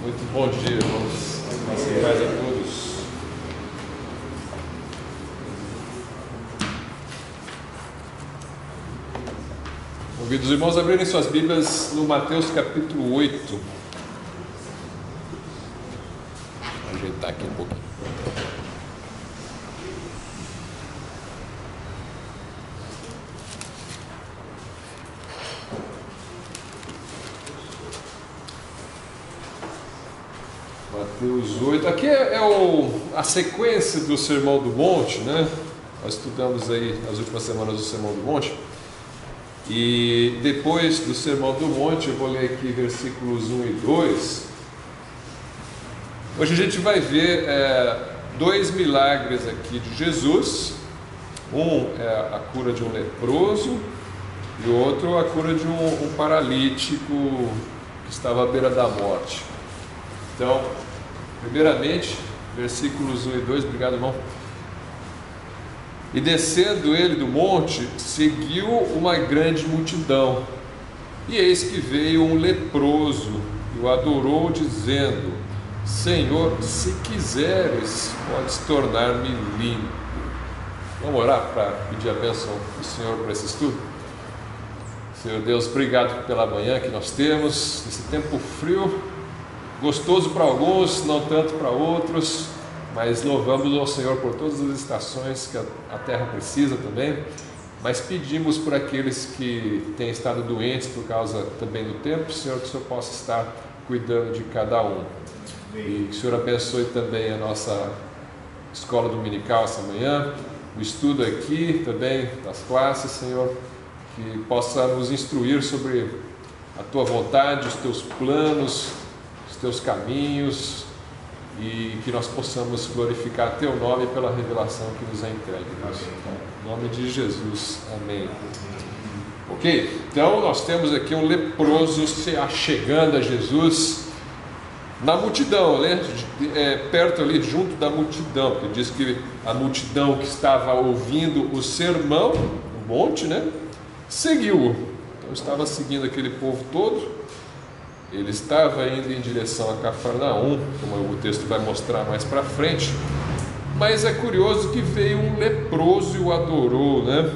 Muito bom dia, irmãos. Graças e paz a todos. Convido os irmãos a abrirem suas Bíblias no Mateus capítulo 8. Vou ajeitar aqui um pouquinho. Mateus 8, aqui é a sequência do Sermão do Monte, né? Nós estudamos aí nas últimas semanas o Sermão do Monte, e depois do Sermão do Monte eu vou ler aqui versículos 1 e 2. Hoje a gente vai ver dois milagres aqui de Jesus. Um é a cura de um leproso e o outro a cura de um paralítico que estava à beira da morte. Então, primeiramente, versículos 1 e 2, obrigado, irmão. E descendo ele do monte, seguiu uma grande multidão. E eis que veio um leproso e o adorou, dizendo: Senhor, se quiseres, podes tornar-me limpo. Vamos orar para pedir a bênção do Senhor para esse estudo? Senhor Deus, obrigado pela manhã que nós temos, nesse tempo frio, gostoso para alguns, não tanto para outros, mas louvamos ao Senhor por todas as estações que a terra precisa também, mas pedimos por aqueles que têm estado doentes por causa também do tempo, Senhor, que o Senhor possa estar cuidando de cada um. E que o Senhor abençoe também a nossa escola dominical essa manhã, o estudo aqui também das classes, Senhor, que possa nos instruir sobre a Tua vontade, os Teus planos, Teus caminhos, e que nós possamos glorificar Teu nome pela revelação que nos é entregue. Em nome de Jesus, amém. Ok, então nós temos aqui um leproso se achegando a Jesus na multidão, né? Perto ali, junto da multidão, porque diz que a multidão que estava ouvindo o sermão, no monte, né? Seguiu-o. Então estava seguindo aquele povo todo. Ele estava indo em direção a Cafarnaum, como o texto vai mostrar mais para frente, mas é curioso que veio um leproso e o adorou, né?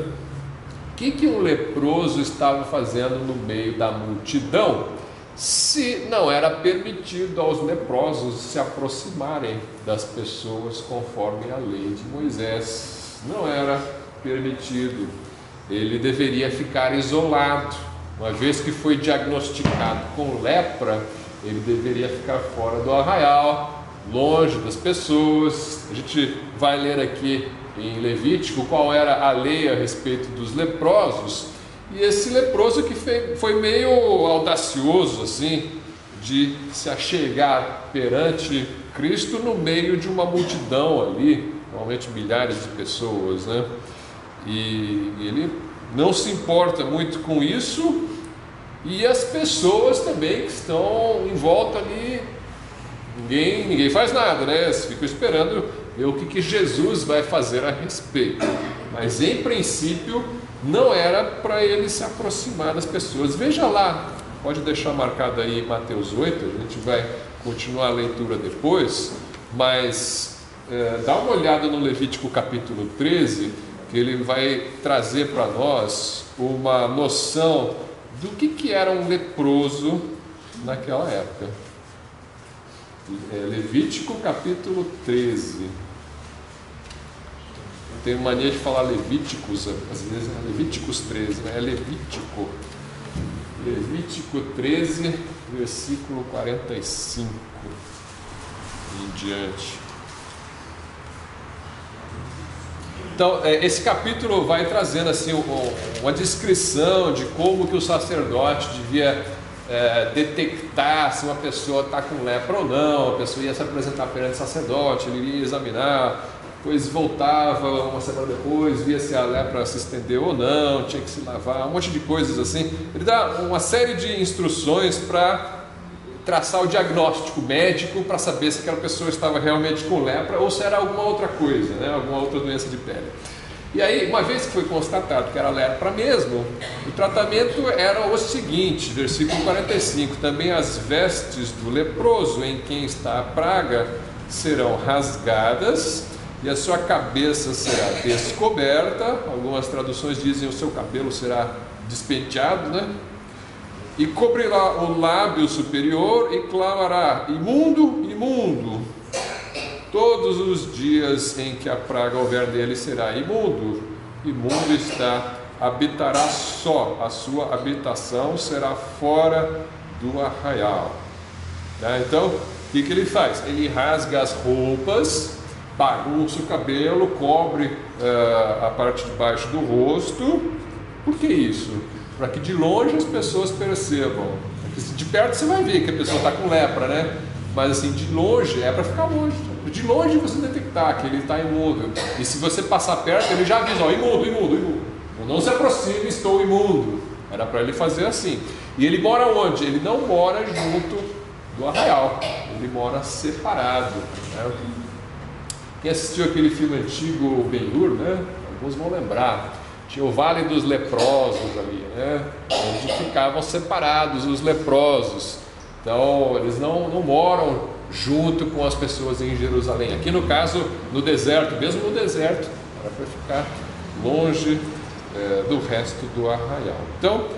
O que um leproso estava fazendo no meio da multidão, se não era permitido aos leprosos se aproximarem das pessoas conforme a lei de Moisés? Não era permitido, ele deveria ficar isolado. Uma vez que foi diagnosticado com lepra, ele deveria ficar fora do arraial, longe das pessoas. A gente vai ler aqui em Levítico qual era a lei a respeito dos leprosos. E esse leproso que foi meio audacioso assim, de se achegar perante Cristo no meio de uma multidão ali, normalmente milhares de pessoas, né? E ele não se importa muito com isso, e as pessoas também que estão em volta ali, ninguém faz nada, né? Eles ficam esperando ver o que Jesus vai fazer a respeito. Mas em princípio não era para ele se aproximar das pessoas. Veja lá, pode deixar marcado aí Mateus 8, a gente vai continuar a leitura depois, mas dá uma olhada no Levítico capítulo 13, que ele vai trazer para nós uma noção do que era um leproso naquela época. Levítico capítulo 13. Eu tenho mania de falar Levíticos, às vezes é Levíticos 13, né? É Levítico 13, versículo 45 em diante. Então, esse capítulo vai trazendo assim uma descrição de como que o sacerdote devia detectar se uma pessoa está com lepra ou não. A pessoa ia se apresentar perante o sacerdote, ele iria examinar, depois voltava uma semana depois, via se a lepra se estendeu ou não, tinha que se lavar, um monte de coisas assim. Ele dá uma série de instruções para traçar o diagnóstico médico, para saber se aquela pessoa estava realmente com lepra ou se era alguma outra coisa, né? Alguma outra doença de pele. E aí, uma vez que foi constatado que era lepra mesmo, o tratamento era o seguinte, versículo 45: também as vestes do leproso em quem está a praga serão rasgadas e a sua cabeça será descoberta. Algumas traduções dizem o seu cabelo será despenteado, né? E cobrirá o lábio superior e clamará: imundo, imundo. Todos os dias em que a praga houver nele será imundo. Imundo está, habitará só, a sua habitação será fora do arraial. Tá? Então, o que ele faz? Ele rasga as roupas, bagunça o cabelo, cobre a parte de baixo do rosto. Por que isso? Para que de longe as pessoas percebam. De perto você vai ver que a pessoa está com lepra, né? Mas assim, de longe, é para ficar longe. De longe você detectar que ele está imundo. E se você passar perto, ele já avisa: ó, imundo, imundo, imundo. Não se aproxime, estou imundo. Era para ele fazer assim. E ele mora onde? Ele não mora junto do arraial. Ele mora separado, né? Quem assistiu aquele filme antigo, Ben-Hur, né? Alguns vão lembrar. Tinha o Vale dos Leprosos ali, né? Onde ficavam separados os leprosos. Então, eles não moram junto com as pessoas em Jerusalém. Aqui no caso, no deserto, mesmo no deserto, era para ficar longe do resto do arraial. Então,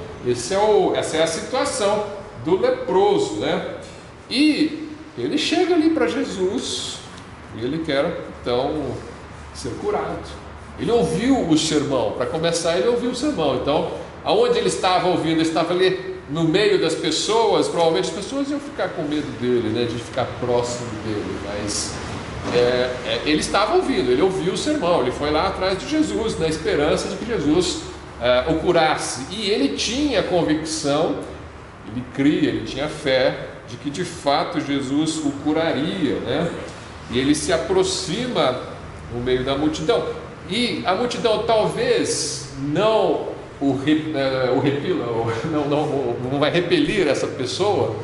essa é a situação do leproso, né? E ele chega ali para Jesus e ele quer, então, ser curado. Ele ouviu o sermão. Para começar, ele ouviu o sermão. Então, aonde ele estava ouvindo? Ele estava ali no meio das pessoas. Provavelmente as pessoas iam ficar com medo dele, né, de ficar próximo dele, mas ele estava ouvindo, ele ouviu o sermão, ele foi lá atrás de Jesus, na esperança de que Jesus o curasse, e ele tinha convicção, ele cria, ele tinha fé de que de fato Jesus o curaria, né? E ele se aproxima no meio da multidão, e a multidão talvez não não vai repelir essa pessoa,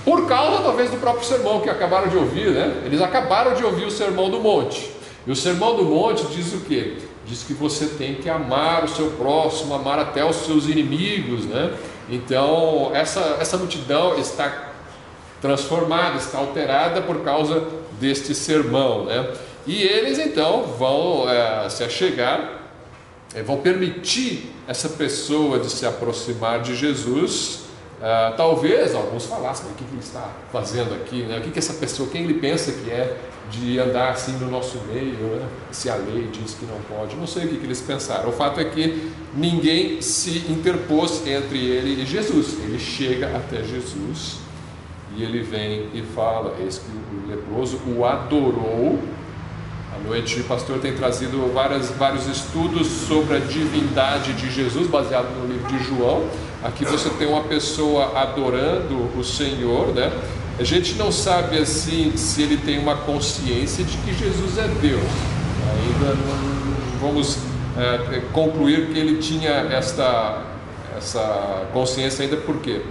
por causa talvez do próprio sermão que acabaram de ouvir, né? Eles acabaram de ouvir o sermão do monte, e o sermão do monte diz o quê? Diz que você tem que amar o seu próximo, amar até os seus inimigos, né? Então essa multidão está transformada, está alterada por causa deste sermão, né? E eles então vão se achegar, vão permitir essa pessoa de se aproximar de Jesus. Talvez alguns falassem: o que ele está fazendo aqui, né? O que essa pessoa, quem ele pensa que é, de andar assim no nosso meio, né? Se a lei diz que não pode. Não sei o que eles pensaram. O fato é que ninguém se interpôs entre ele e Jesus. Ele chega até Jesus e ele vem e fala. Eis que o leproso o adorou. À noite o pastor tem trazido vários estudos sobre a divindade de Jesus, baseado no livro de João. Aqui você tem uma pessoa adorando o Senhor, né? A gente não sabe assim se ele tem uma consciência de que Jesus é Deus. Ainda não vamos concluir que ele tinha essa consciência ainda. Por quê?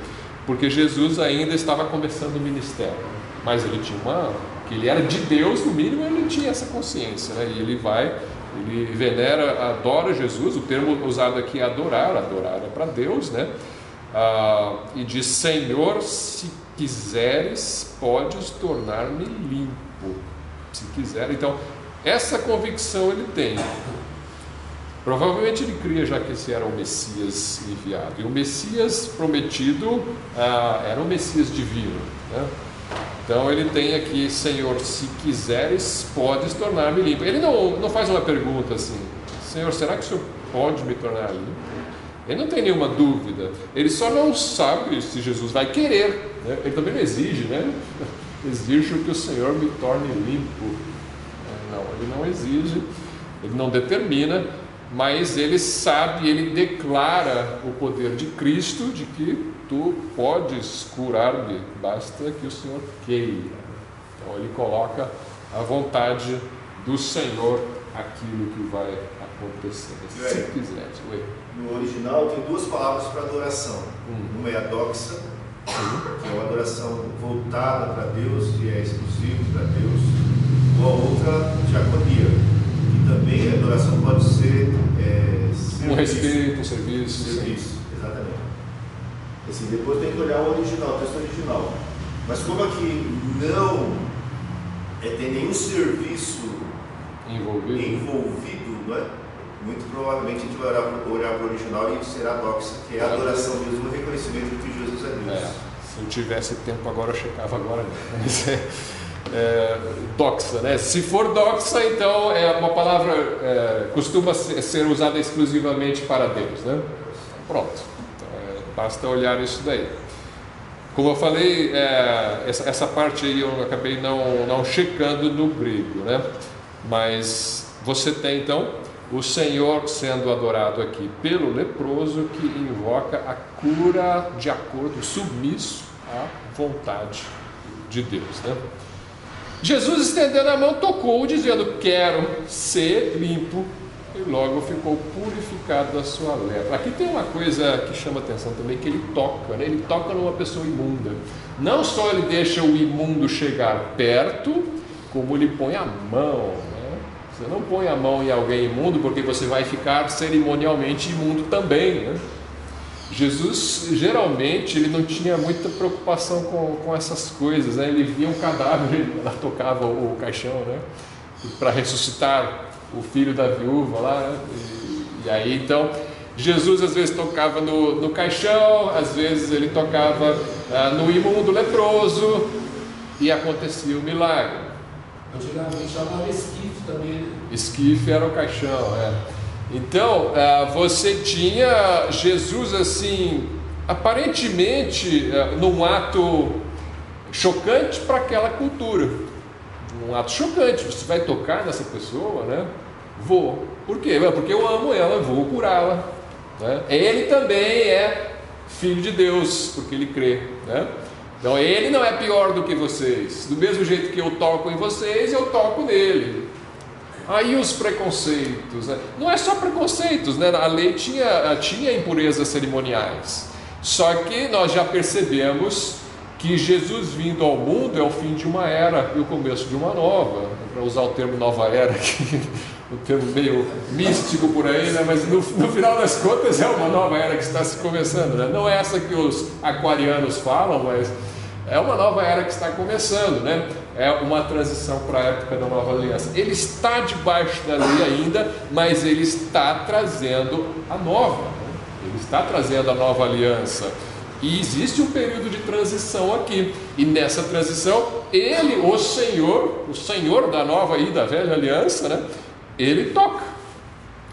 Porque Jesus ainda estava começando o ministério, mas ele tinha que ele era de Deus, no mínimo ele tinha essa consciência, né? E ele venera, adora Jesus. O termo usado aqui é adorar é para Deus, né? E diz: Senhor, se quiseres, podes tornar-me limpo. Se quiser. Então, essa convicção ele tem. Provavelmente ele cria já que esse era o Messias enviado. E o Messias prometido era o Messias divino, né? Então ele tem aqui: Senhor, se quiseres, podes tornar-me limpo. Ele não faz uma pergunta assim: Senhor, será que o Senhor pode me tornar limpo? Ele não tem nenhuma dúvida. Ele só não sabe se Jesus vai querer, né? Ele também não exige, né? Exijo que o Senhor me torne limpo. Não, ele não exige, ele não determina, mas ele sabe, ele declara o poder de Cristo, de que tu podes curar-me, basta que o Senhor queira. Então ele coloca a vontade do Senhor aquilo que vai acontecer, se quiser. No original tem duas palavras para adoração. Uma é a doxa, que é uma adoração voltada para Deus, que é exclusivo para Deus. Ou a outra, diaconia, que também a adoração pode ser Um respeito, um serviço. Serviço, exatamente. Assim, depois tem que olhar o original, o texto original. Mas como aqui não tem nenhum serviço envolvido, não é? Muito provavelmente a gente vai olhar para o original e será doxa, que é a adoração mesmo, o reconhecimento de que Jesus é Deus. Se eu tivesse tempo agora, eu checava agora. Doxa, né? Se for doxa, então é uma palavra costuma ser usada exclusivamente para Deus, né? Pronto, basta olhar isso daí. Como eu falei, essa parte aí eu acabei não checando no grego, né? Mas você tem então o Senhor sendo adorado aqui pelo leproso, que invoca a cura de acordo, submisso à vontade de Deus, né? Jesus, estendendo a mão, tocou, dizendo: quero ser limpo, e logo ficou purificado da sua lepra. Aqui tem uma coisa que chama atenção também, que ele toca, né? Ele toca numa pessoa imunda. Não só ele deixa o imundo chegar perto, como ele põe a mão, né? Você não põe a mão em alguém imundo, porque você vai ficar cerimonialmente imundo também, né? Jesus, geralmente, ele não tinha muita preocupação com essas coisas, né? Ele via um cadáver, ele tocava o caixão, né? Para ressuscitar o filho da viúva lá, né? E aí, então, Jesus às vezes tocava no caixão, às vezes ele tocava no imundo leproso, e acontecia o milagre. Antigamente chamava esquife também. Esquife era o caixão, Então, você tinha Jesus assim, aparentemente, num ato chocante para aquela cultura. Um ato chocante, você vai tocar nessa pessoa, né? Vou. Por quê? Porque eu amo ela, vou curá-la, né? Ele também é filho de Deus, porque ele crê, né? Então ele não é pior do que vocês. Do mesmo jeito que eu toco em vocês, eu toco nele. Aí os preconceitos, né? Não é só preconceitos, né? A lei tinha impurezas cerimoniais. Só que nós já percebemos que Jesus vindo ao mundo é o fim de uma era e o começo de uma nova. Para usar o termo nova era, que um termo meio místico por aí, né? Mas no final das contas é uma nova era que está se começando, né? Não é essa que os aquarianos falam, mas é uma nova era que está começando, né? É uma transição para a época da nova aliança. Ele está debaixo da lei ainda, mas ele está trazendo a nova, né? Ele está trazendo a nova aliança. E existe um período de transição aqui. E nessa transição, ele, o Senhor da nova e da velha aliança, né? Ele toca.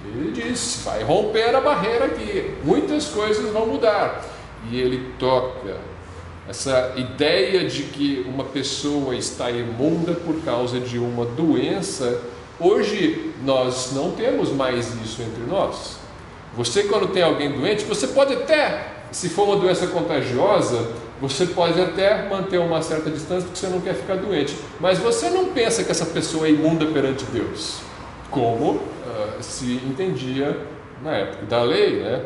Ele diz: vai romper a barreira aqui. Muitas coisas vão mudar. E ele toca. Essa ideia de que uma pessoa está imunda por causa de uma doença, hoje nós não temos mais isso entre nós. Você, quando tem alguém doente, você pode até, se for uma doença contagiosa, você pode até manter uma certa distância porque você não quer ficar doente, mas você não pensa que essa pessoa é imunda perante Deus, como se entendia na época da lei, né?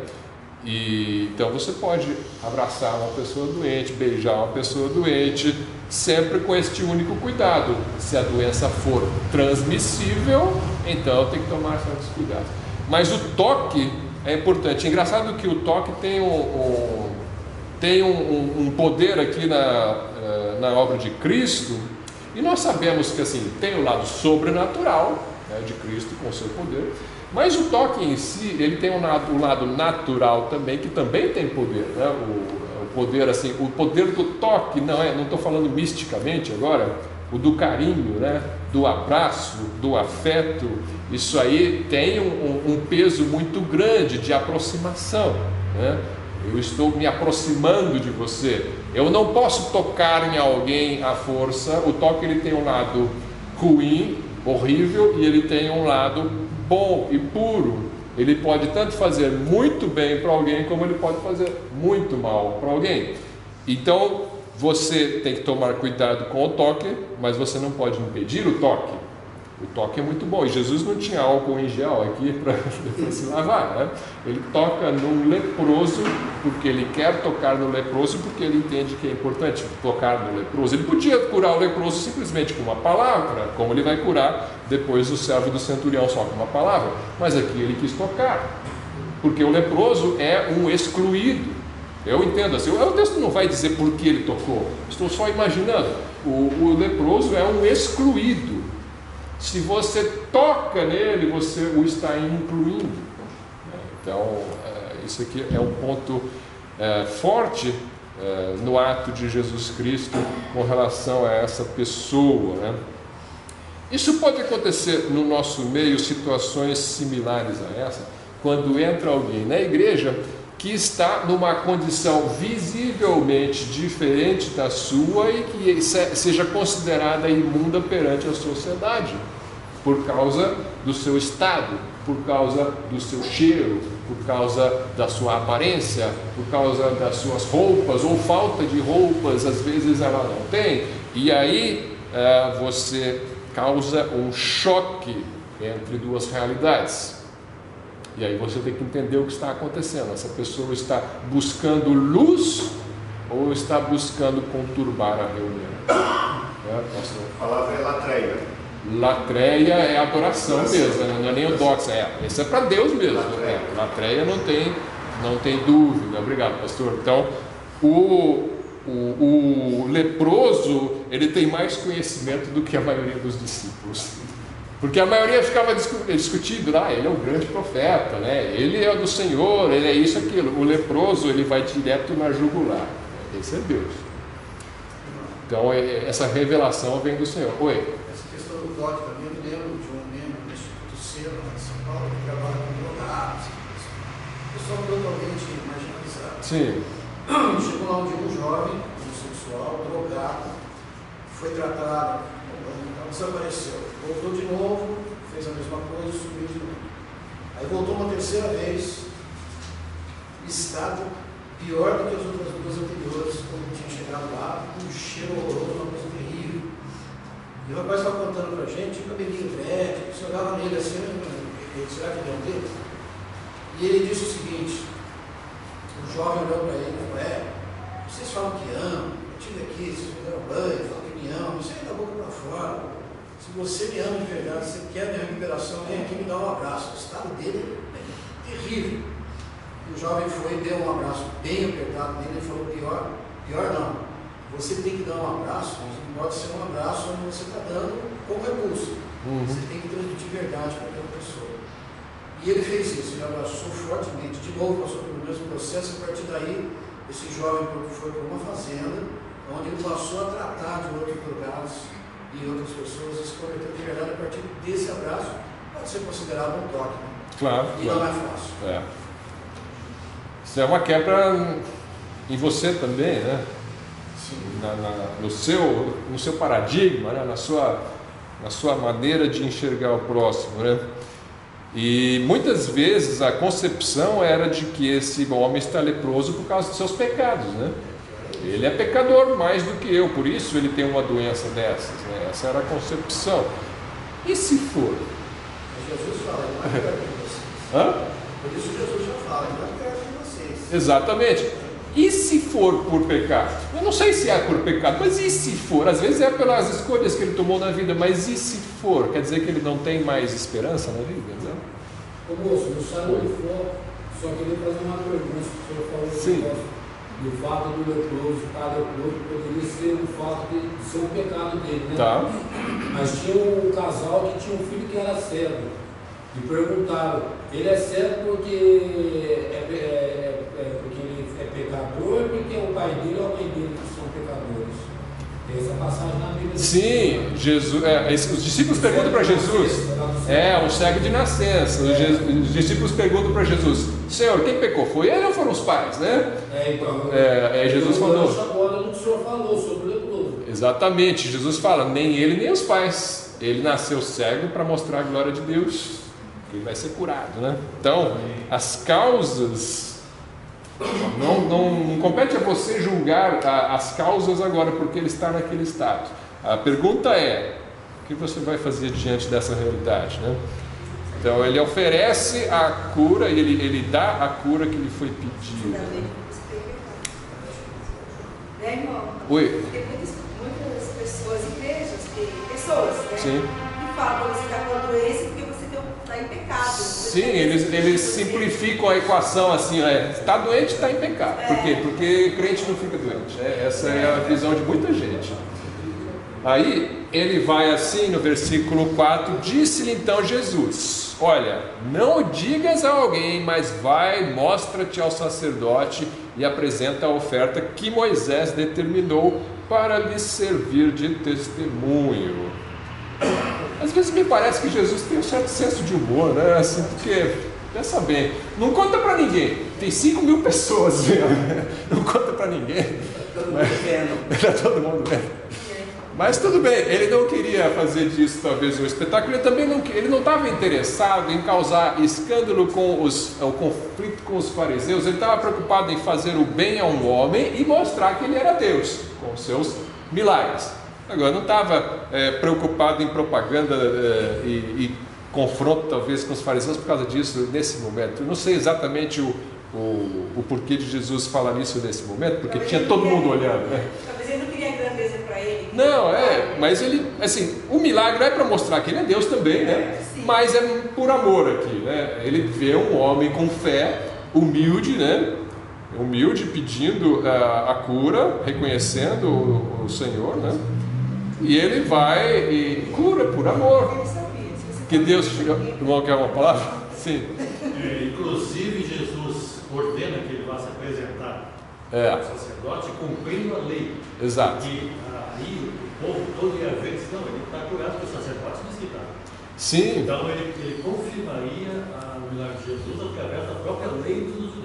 E então você pode abraçar uma pessoa doente, beijar uma pessoa doente, sempre com este único cuidado: se a doença for transmissível, então tem que tomar certos cuidados. Mas o toque é importante. É engraçado que o toque tem um poder aqui na obra de Cristo, e nós sabemos que assim, tem o lado sobrenatural, né, de Cristo com o seu poder, mas o toque em si, ele tem um lado natural também, que também tem poder, né? O poder assim, o poder do toque, não estou falando misticamente agora, o do carinho, né? Do abraço, do afeto, isso aí tem um peso muito grande de aproximação, né? Eu estou me aproximando de você. Eu não posso tocar em alguém à força. O toque, ele tem um lado ruim, horrível, e ele tem um lado bom e puro. Ele pode tanto fazer muito bem para alguém, como ele pode fazer muito mal para alguém. Então você tem que tomar cuidado com o toque, mas você não pode impedir o toque. O toque é muito bom. E Jesus não tinha álcool em gel aqui para se lavar, né? Ele toca num leproso porque ele quer tocar no leproso, porque ele entende que é importante tocar no leproso. Ele podia curar o leproso simplesmente com uma palavra, como ele vai curar depois o servo do centurião só com uma palavra. Mas aqui ele quis tocar, porque o leproso é um excluído. Eu entendo assim, o texto não vai dizer por que ele tocou, estou só imaginando. O leproso é um excluído. Se você toca nele, você o está incluindo. Então, isso aqui é um ponto forte no ato de Jesus Cristo com relação a essa pessoa, né? Isso pode acontecer no nosso meio, situações similares a essa, quando entra alguém na igreja que está numa condição visivelmente diferente da sua e que seja considerada imunda perante a sociedade, por causa do seu estado, por causa do seu cheiro, por causa da sua aparência, por causa das suas roupas, ou falta de roupas, às vezes ela não tem, e aí você causa um choque entre duas realidades. E aí você tem que entender o que está acontecendo. Essa pessoa está buscando luz ou está buscando conturbar a reunião? A palavra é latreia. Latreia é adoração mesmo, não é nem o doxa. Isso é para Deus mesmo. Latreia não tem dúvida. Obrigado, pastor. Então, o leproso, ele tem mais conhecimento do que a maioria dos discípulos. Porque a maioria ficava discutindo, ele é o grande profeta, né? Ele é o do Senhor, ele é isso, aquilo. O leproso, ele vai direto na jugular. Esse é Deus. Então, essa revelação vem do Senhor. Oi? Essa questão do toque também, eu lembro de um membro do Instituto Cera, lá em São Paulo, que trabalha com drogados, pessoal totalmente marginalizado. Sim. Chegou lá um dia um jovem, homossexual, drogado, foi tratado, então desapareceu. Voltou de novo, fez a mesma coisa, subiu de novo. Aí voltou uma terceira vez, estado pior do que as outras duas anteriores, quando tinha chegado lá, com um cheiro horroroso, uma coisa terrível. E o rapaz estava contando pra gente, um cabelinho grande, você olhava nele assim, será que ele é um deles? E ele disse o seguinte, o jovem olhou para ele e falou, vocês falam que amam, eu estive aqui, vocês me deram banho, falam que me amam, isso aí da boca para fora. Se você me ama de verdade, você quer minha recuperação, vem aqui me dar um abraço. O estado dele é terrível. E o jovem foi e deu um abraço bem apertado nele e falou, pior não, você tem que dar um abraço, mas não pode ser um abraço onde você está dando com repulso. Você tem que transmitir verdade para aquela pessoa. E ele fez isso, ele abraçou fortemente, de novo passou pelo mesmo processo, a partir daí, esse jovem foi para uma fazenda, onde ele passou a tratar de outros drogados e outras pessoas, se convertendo de verdade a partir desse abraço, pode ser considerado um toque, né? Claro. E não é fácil. Isso é uma quebra em você também, né? Sim. No seu paradigma, né? na sua maneira de enxergar o próximo, né? E muitas vezes a concepção era de que esse homem está leproso por causa dos seus pecados, né? Ele é pecador mais do que eu, por isso ele tem uma doença dessas, né? Essa era a concepção. E se for? Mas Jesus fala, ele não é perto de vocês. Hã? Por isso Jesus já fala, ele não é perto de vocês. Exatamente. E se for por pecado? Eu não sei se é por pecado, mas e se for? Às vezes é pelas escolhas que ele tomou na vida, mas e se for? Quer dizer que ele não tem mais esperança na vida, né? Ô moço, no sábado de for, só queria fazer uma pergunta, o senhor falou do fato do leproso, estar leproso, poderia ser o fato de ser um pecado dele, né? Tá. Mas tinha um casal que tinha um filho que era cego, e perguntaram, ele é cego porque ele é pecador, porque o pai dele ou a mãe dele que são pecadores? Tem essa passagem na Bíblia. Sim, os discípulos perguntam para Jesus, um cego de nascença. Os discípulos perguntam para Jesus, Senhor, quem pecou? Foi ele ou foram os pais, né? Jesus falou. Agora o senhor falou sobre o leproso. Exatamente, Jesus fala, nem ele nem os pais. Ele nasceu cego para mostrar a glória de Deus, que ele vai ser curado, né? Então, as causas... Não compete a você julgar as causas agora porque ele está naquele estado. A pergunta é, O que você vai fazer diante dessa realidade, né? Então ele oferece a cura, ele dá a cura que lhe foi pedida. Né, irmão? Oi. Tem muitas pessoas, igrejas, né? Sim. Que falam que você está com a doença porque você está em pecado. Sim, eles simplificam a equação assim, está doente, está em pecado. Por quê? Porque crente não fica doente. Essa é a visão de muita gente. Aí ele vai assim no versículo 4, disse-lhe então Jesus: olha, não o digas a alguém, mas vai, mostra-te ao sacerdote e apresenta a oferta que Moisés determinou para lhe servir de testemunho. Às vezes me parece que Jesus tem um certo senso de humor, né? Assim, porque, pensa bem, não conta para ninguém, tem 5.000 pessoas vendo, não conta para ninguém. Está todo mundo vendo. Mas tudo bem, ele não queria fazer disso talvez um espetáculo, ele não estava interessado em causar escândalo com o conflito com os fariseus, ele estava preocupado em fazer o bem a um homem e mostrar que ele era Deus, com os seus milagres. Agora, não estava preocupado em propaganda e confronto talvez com os fariseus por causa disso nesse momento. Eu não sei exatamente o porquê de Jesus falar isso nesse momento, porque talvez tinha todo mundo olhando, né? Talvez ele não queria grandeza para ele. Não, mas ele, assim, o milagre é para mostrar que ele é Deus também, né? Mas é por amor aqui, né? Ele vê um homem com fé, humilde, né? Humilde, pedindo a cura, reconhecendo o Senhor, né? E ele vai e cura por amor. Que Deus... Irmão, quer uma palavra? Sim. Inclusive Jesus ordena que ele vá se apresentar ao sacerdote cumprindo a lei. Exato. E aí o povo todo ia ver e disse: não, ele está curado, porque o sacerdote disse que está. Sim. Então ele confirmaria o milagre de Jesus através da própria lei dos judeus.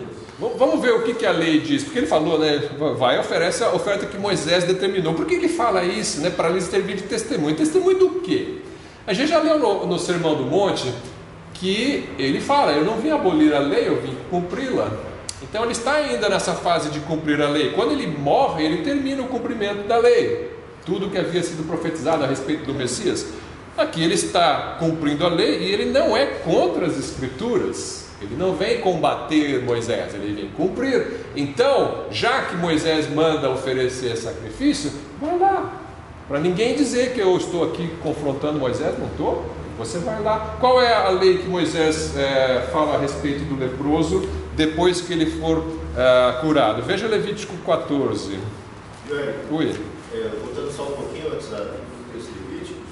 Vamos ver o que a lei diz, porque ele falou, né? Vai, oferece a oferta que Moisés determinou. Por que ele fala isso, né? Para lhes servir de testemunho. Testemunho do quê? A gente já leu no Sermão do Monte que ele fala: eu não vim abolir a lei, eu vim cumpri-la. Então ele está ainda nessa fase de cumprir a lei. Quando ele morre, ele termina o cumprimento da lei, tudo que havia sido profetizado a respeito do Messias. Aqui ele está cumprindo a lei e ele não é contra as Escrituras. Ele não vem combater Moisés, ele vem cumprir. Então, já que Moisés manda oferecer sacrifício, vai lá. Para ninguém dizer que eu estou aqui confrontando Moisés, não estou. Você vai lá. Qual é a lei que Moisés fala a respeito do leproso depois que ele for curado? Veja Levítico 14. Joel, Oi. Voltando só um pouquinho antes do texto de Levíticos,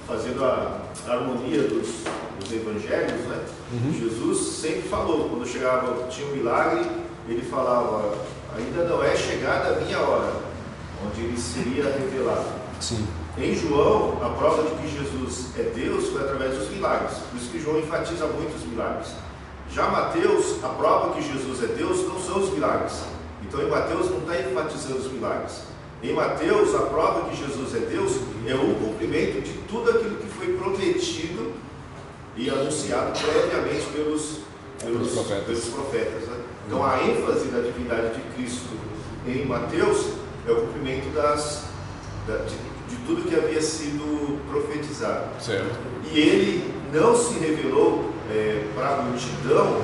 fazendo a harmonia dos evangelhos, né? Jesus sempre falou, quando chegava, tinha um milagre, ele falava: ainda não é chegada a minha hora, onde ele seria revelado. Sim. Em João, a prova de que Jesus é Deus foi através dos milagres, por isso que João enfatiza muito os milagres. Já Mateus, a prova que Jesus é Deus não são os milagres. Então em Mateus não está enfatizando os milagres. Em Mateus, a prova que Jesus é Deus é o cumprimento de tudo aquilo que foi prometido e anunciado previamente pelos profetas. Né? Então a ênfase da divindade de Cristo em Mateus é o cumprimento de tudo que havia sido profetizado. Certo. E ele não se revelou para a multidão,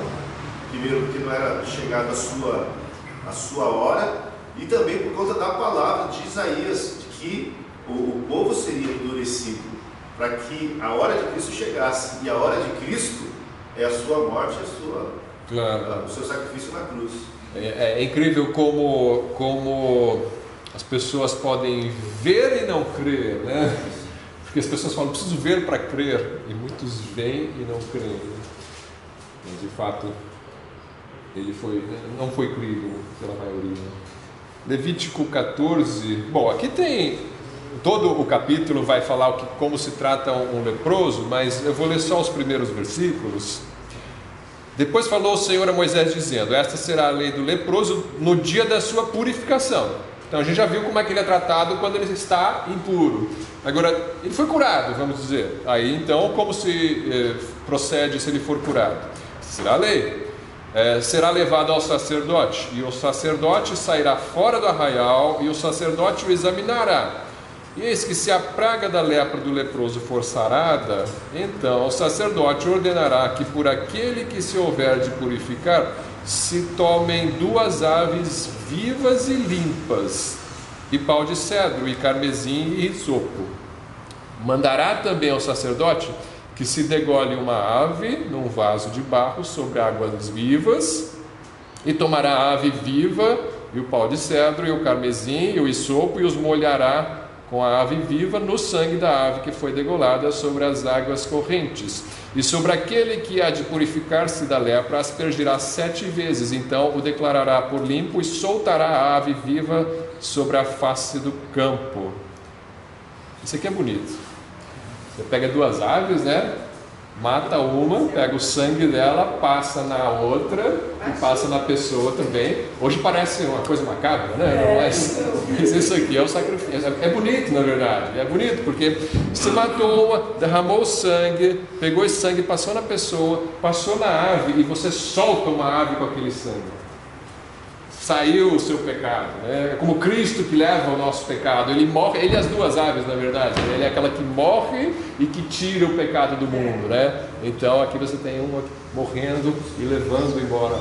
primeiro porque não era chegada a sua hora, e também por conta da palavra de Isaías, de que o povo seria endurecido, para que a hora de Cristo chegasse. E a hora de Cristo é a sua morte, o seu sacrifício na cruz. É incrível como as pessoas podem ver e não crer, né? Porque as pessoas falam: preciso ver para crer, e muitos veem e não creem. Mas de fato, ele não foi crido pela maioria. Levítico 14, bom, aqui tem todo o capítulo, vai falar como se trata um leproso, mas eu vou ler só os primeiros versículos. Depois falou o Senhor a Moisés dizendo: esta será a lei do leproso no dia da sua purificação. Então a gente já viu como é que ele é tratado quando ele está impuro. Agora, ele foi curado, vamos dizer. Aí então, como se procede se ele for curado? Será a lei. Será levado ao sacerdote, e o sacerdote sairá fora do arraial, e o sacerdote o examinará. E eis que se a praga da lepra do leproso for sarada, então o sacerdote ordenará que por aquele que se houver de purificar, se tomem 2 aves vivas e limpas, e pau de cedro, e carmesim e isopo. Mandará também ao sacerdote que se degole uma ave num vaso de barro sobre águas vivas, e tomará a ave viva, e o pau de cedro, e o carmesim, e o isopo, e os molhará com a ave viva no sangue da ave que foi degolada sobre as águas correntes. E sobre aquele que há de purificar-se da lepra, aspergirá 7 vezes, então o declarará por limpo, e soltará a ave viva sobre a face do campo. Isso aqui é bonito. Você pega 2 aves, né? Mata uma, pega o sangue dela, passa na outra e passa na pessoa também. Hoje parece uma coisa macabra, né? Mas isso aqui é um sacrifício. É bonito, na verdade. É bonito porque você matou uma, derramou o sangue, pegou esse sangue, passou na pessoa, passou na ave, e você solta uma ave com aquele sangue. Saiu o seu pecado, né? É como Cristo que leva o nosso pecado. Ele morre, ele e as 2 aves, na verdade, né? Ele é aquela que morre e que tira o pecado do mundo, né? Então aqui você tem uma morrendo e levando embora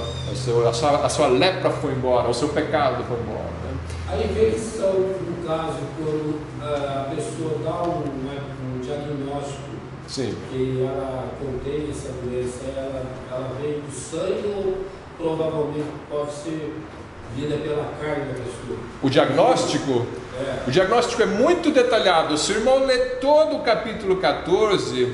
a sua lepra foi embora, o seu pecado foi embora, né? Aí vem no caso, quando a pessoa dá um diagnóstico, sim, que ela contém essa doença, ela vem do sangue, ou provavelmente pode ser vida pela carne da pessoa? O diagnóstico? O diagnóstico é muito detalhado. Se o irmão lê todo o capítulo 14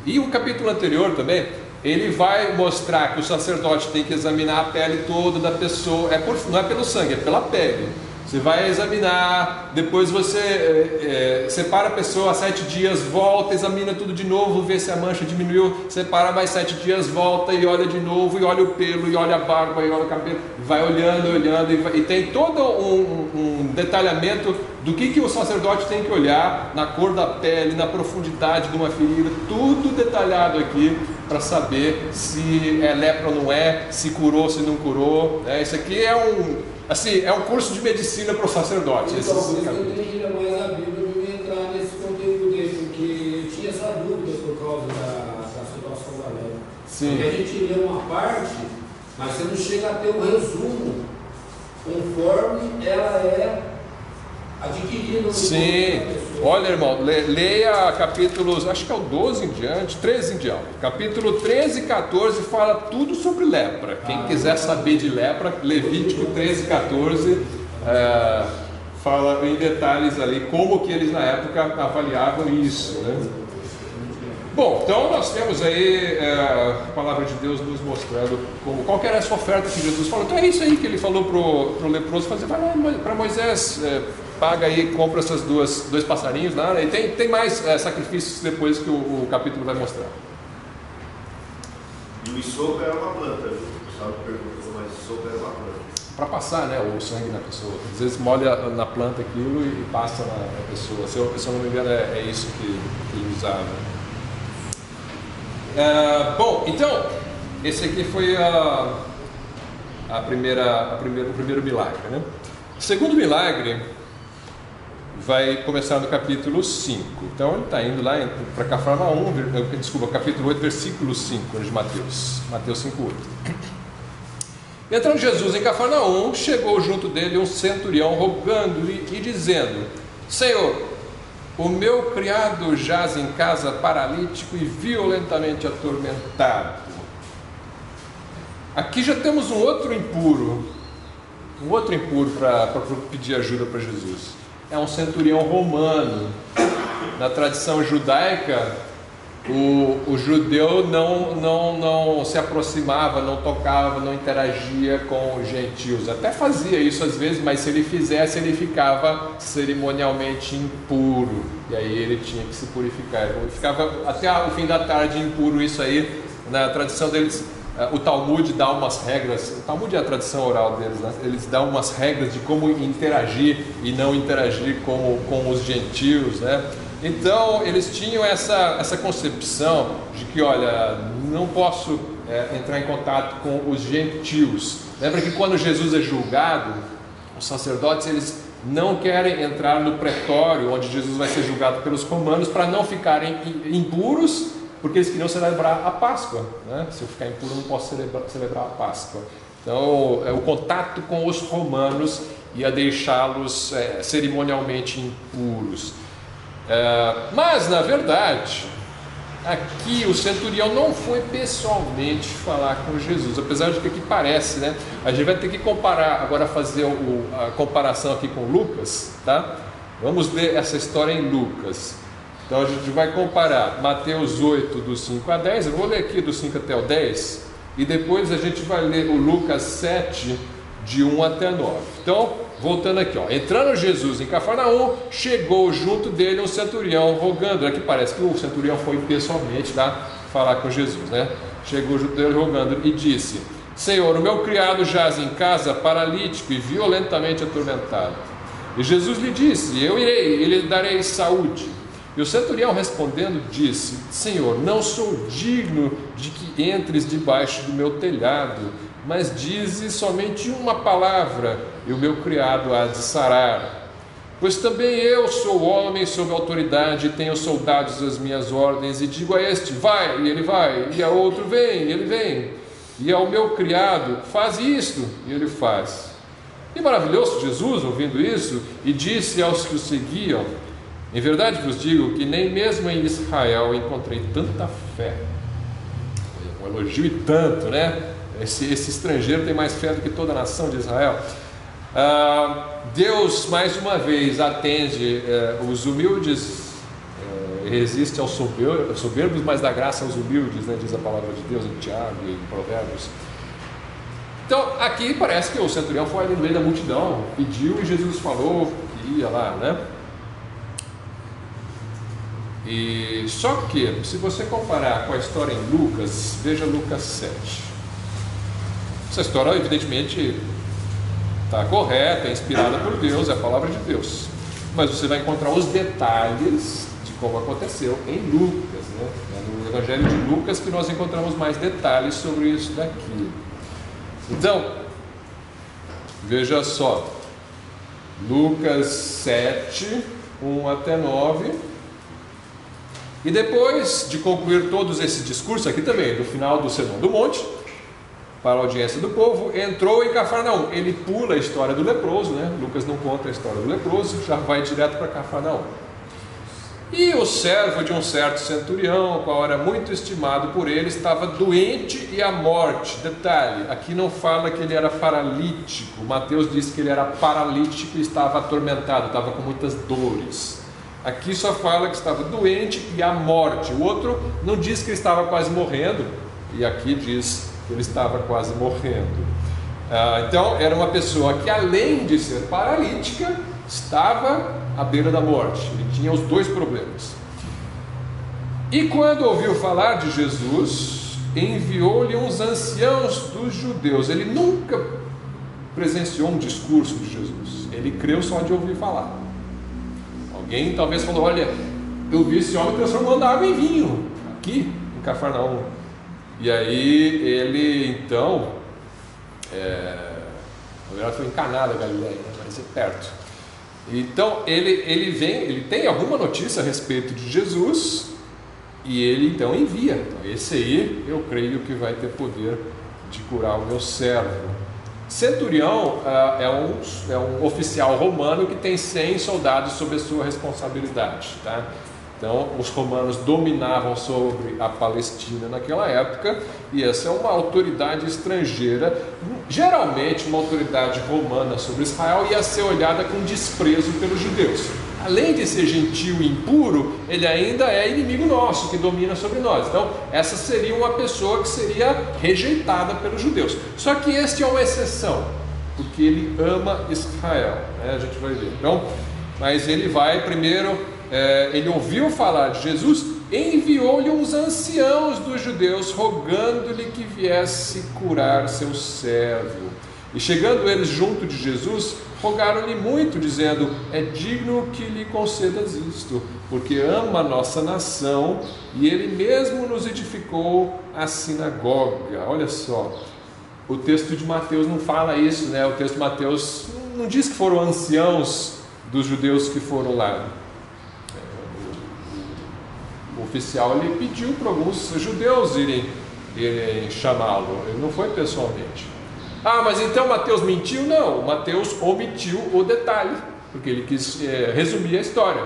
e o capítulo anterior também, ele vai mostrar que o sacerdote tem que examinar a pele toda da pessoa. Não é pelo sangue, é pela pele. Você vai examinar, depois você separa a pessoa, 7 dias, volta, examina tudo de novo, vê se a mancha diminuiu, separa mais 7 dias, volta e olha de novo, e olha o pelo, e olha a barba, e olha o cabelo, vai olhando, e tem todo um detalhamento do que o sacerdote tem que olhar, na cor da pele, na profundidade de uma ferida, tudo detalhado aqui, para saber se é lepra ou não é, se curou, se não curou, né? Isso aqui é um curso de medicina para o sacerdote. Então, por isso que eu queria mais a Bíblia para me entrar nesse conteúdo dele, porque eu tinha essa dúvida por causa da situação da lepra. Sim. Porque a gente lê uma parte, mas você não chega a ter um resumo conforme ela é adquirida. Sim. Olha, irmão, leia capítulos, acho que é o 12 em diante, 13 em diante. Capítulo 13 e 14 fala tudo sobre lepra. Quem quiser saber de lepra, Levítico 13 e 14 fala em detalhes ali como que eles na época avaliavam isso, né? Bom, então nós temos aí a palavra de Deus nos mostrando qual que era essa oferta que Jesus falou. Então é isso aí que ele falou para o leproso fazer. Vai lá para Moisés, paga aí, compra essas 2 passarinhos lá, né? E tem mais sacrifícios depois que o capítulo vai mostrar. E o isopo era uma planta, viu? O pessoal perguntou, mas o isopo era uma planta. Para passar, né, o sangue na pessoa. Às vezes molha na planta aquilo e passa na pessoa. Se eu não me engano, é isso que ele usava. Bom, então, esse aqui foi o primeiro milagre, né? O segundo milagre vai começar no capítulo 5. Então ele está indo lá para Cafarnaum, capítulo 8, versículo 5 de Mateus 5:8. Entrando Jesus em Cafarnaum, chegou junto dele um centurião rogando-lhe e dizendo: Senhor, o meu criado jaz em casa paralítico e violentamente atormentado. Aqui já temos um outro impuro para pedir ajuda para Jesus. É um centurião romano. Na tradição judaica, o judeu não se aproximava, não tocava, não interagia com os gentios. Até fazia isso às vezes, mas se ele fizesse, ele ficava cerimonialmente impuro. E aí ele tinha que se purificar. Ele ficava até o fim da tarde impuro. Isso aí, na tradição deles, o Talmud dá umas regras. O Talmud é a tradição oral deles, né? Eles dão umas regras de como interagir e não interagir com os gentios, né? Então eles tinham essa concepção de que, olha, não posso entrar em contato com os gentios. Lembra que quando Jesus é julgado, os sacerdotes não querem entrar no pretório, onde Jesus vai ser julgado pelos romanos, para não ficarem impuros, porque eles queriam celebrar a Páscoa, né? Se eu ficar impuro, eu não posso celebrar a Páscoa. Então, o contato com os romanos ia deixá-los cerimonialmente impuros. Mas, na verdade, aqui o centurião não foi pessoalmente falar com Jesus, apesar de que aqui parece, né? A gente vai ter que comparar, agora fazer a comparação aqui com Lucas, tá? Vamos ler essa história em Lucas. Então a gente vai comparar Mateus 8, do 5 a 10, eu vou ler aqui do 5 até o 10, e depois a gente vai ler o Lucas 7, de 1 até 9. Então, voltando aqui, ó. Entrando Jesus em Cafarnaum, chegou junto dele um centurião rogando. Aqui parece que o centurião foi pessoalmente lá falar com Jesus, né? Chegou junto dele rogando e disse: Senhor, o meu criado jaz em casa paralítico e violentamente atormentado. E Jesus lhe disse: Eu irei e lhe darei saúde. E o centurião respondendo disse: Senhor, não sou digno de que entres debaixo do meu telhado, mas dize somente uma palavra e o meu criado há de sarar. Pois também eu sou homem sob autoridade e tenho soldados às minhas ordens, e digo a este: vai, e ele vai, e a outro: vem, e ele vem, e ao meu criado: faz isto, e ele faz. E maravilhou-se Jesus ouvindo isso, e disse aos que o seguiam: em verdade vos digo que nem mesmo em Israel encontrei tanta fé. Um elogio e tanto, né? Esse estrangeiro tem mais fé do que toda a nação de Israel. Deus mais uma vez atende os humildes, resiste aos soberbos, mas dá graça aos humildes, né? Diz a palavra de Deus em Tiago e em Provérbios. Então aqui parece que o centurião foi ali no meio da multidão, pediu e Jesus falou que ia lá, né? E só que, se você comparar com a história em Lucas, veja Lucas 7. Essa história evidentemente está correta, é inspirada por Deus, é a palavra de Deus, mas você vai encontrar os detalhes de como aconteceu em Lucas, né? É no Evangelho de Lucas que nós encontramos mais detalhes sobre isso daqui. Então, veja só, Lucas 7, 1 até 9. E depois de concluir todos esses discursos, aqui também, do final do Sermão do Monte, para a audiência do povo, entrou em Cafarnaum. Ele pula a história do leproso, né? Lucas não conta a história do leproso, já vai direto para Cafarnaum. E o servo de um certo centurião, qual era muito estimado por ele, estava doente e à morte. Detalhe, aqui não fala que ele era paralítico. Mateus diz que ele era paralítico e estava atormentado, estava com muitas dores. Aqui só fala que estava doente e à morte. O outro não diz que ele estava quase morrendo, e aqui diz que ele estava quase morrendo. Então era uma pessoa que, além de ser paralítica, estava à beira da morte. Ele tinha os dois problemas. E quando ouviu falar de Jesus, enviou-lhe uns anciãos dos judeus. Ele nunca presenciou um discurso de Jesus, ele creu só de ouvir falar. Alguém talvez falou: olha, eu vi esse homem transformando água em vinho aqui em Cafarnaum. E aí ele então, na verdade foi em Caná da Galileia, parece perto. Então ele vem, ele tem alguma notícia a respeito de Jesus e ele então envia. Então, esse aí eu creio que vai ter poder de curar o meu servo. Centurião é um oficial romano que tem 100 soldados sob a sua responsabilidade, tá? Então, os romanos dominavam sobre a Palestina naquela época, e essa é uma autoridade estrangeira. Geralmente, uma autoridade romana sobre Israel ia ser olhada com desprezo pelos judeus. Além de ser gentil e impuro, ele ainda é inimigo nosso, que domina sobre nós. Então, essa seria uma pessoa que seria rejeitada pelos judeus. Só que este é uma exceção, porque ele ama Israel, né? A gente vai ver. Então, mas ele vai primeiro, ele ouviu falar de Jesus, enviou-lhe uns anciãos dos judeus, rogando-lhe que viesse curar seu servo. E chegando eles junto de Jesus, rogaram-lhe muito, dizendo: é digno que lhe concedas isto, porque ama a nossa nação, e ele mesmo nos edificou a sinagoga. Olha só, o texto de Mateus não fala isso, né? O texto de Mateus não diz que foram anciãos dos judeus que foram lá. O oficial ele pediu para alguns judeus irem chamá-lo, ele não foi pessoalmente. Ah, mas então Mateus mentiu? Não, Mateus omitiu o detalhe, porque ele quis resumir a história.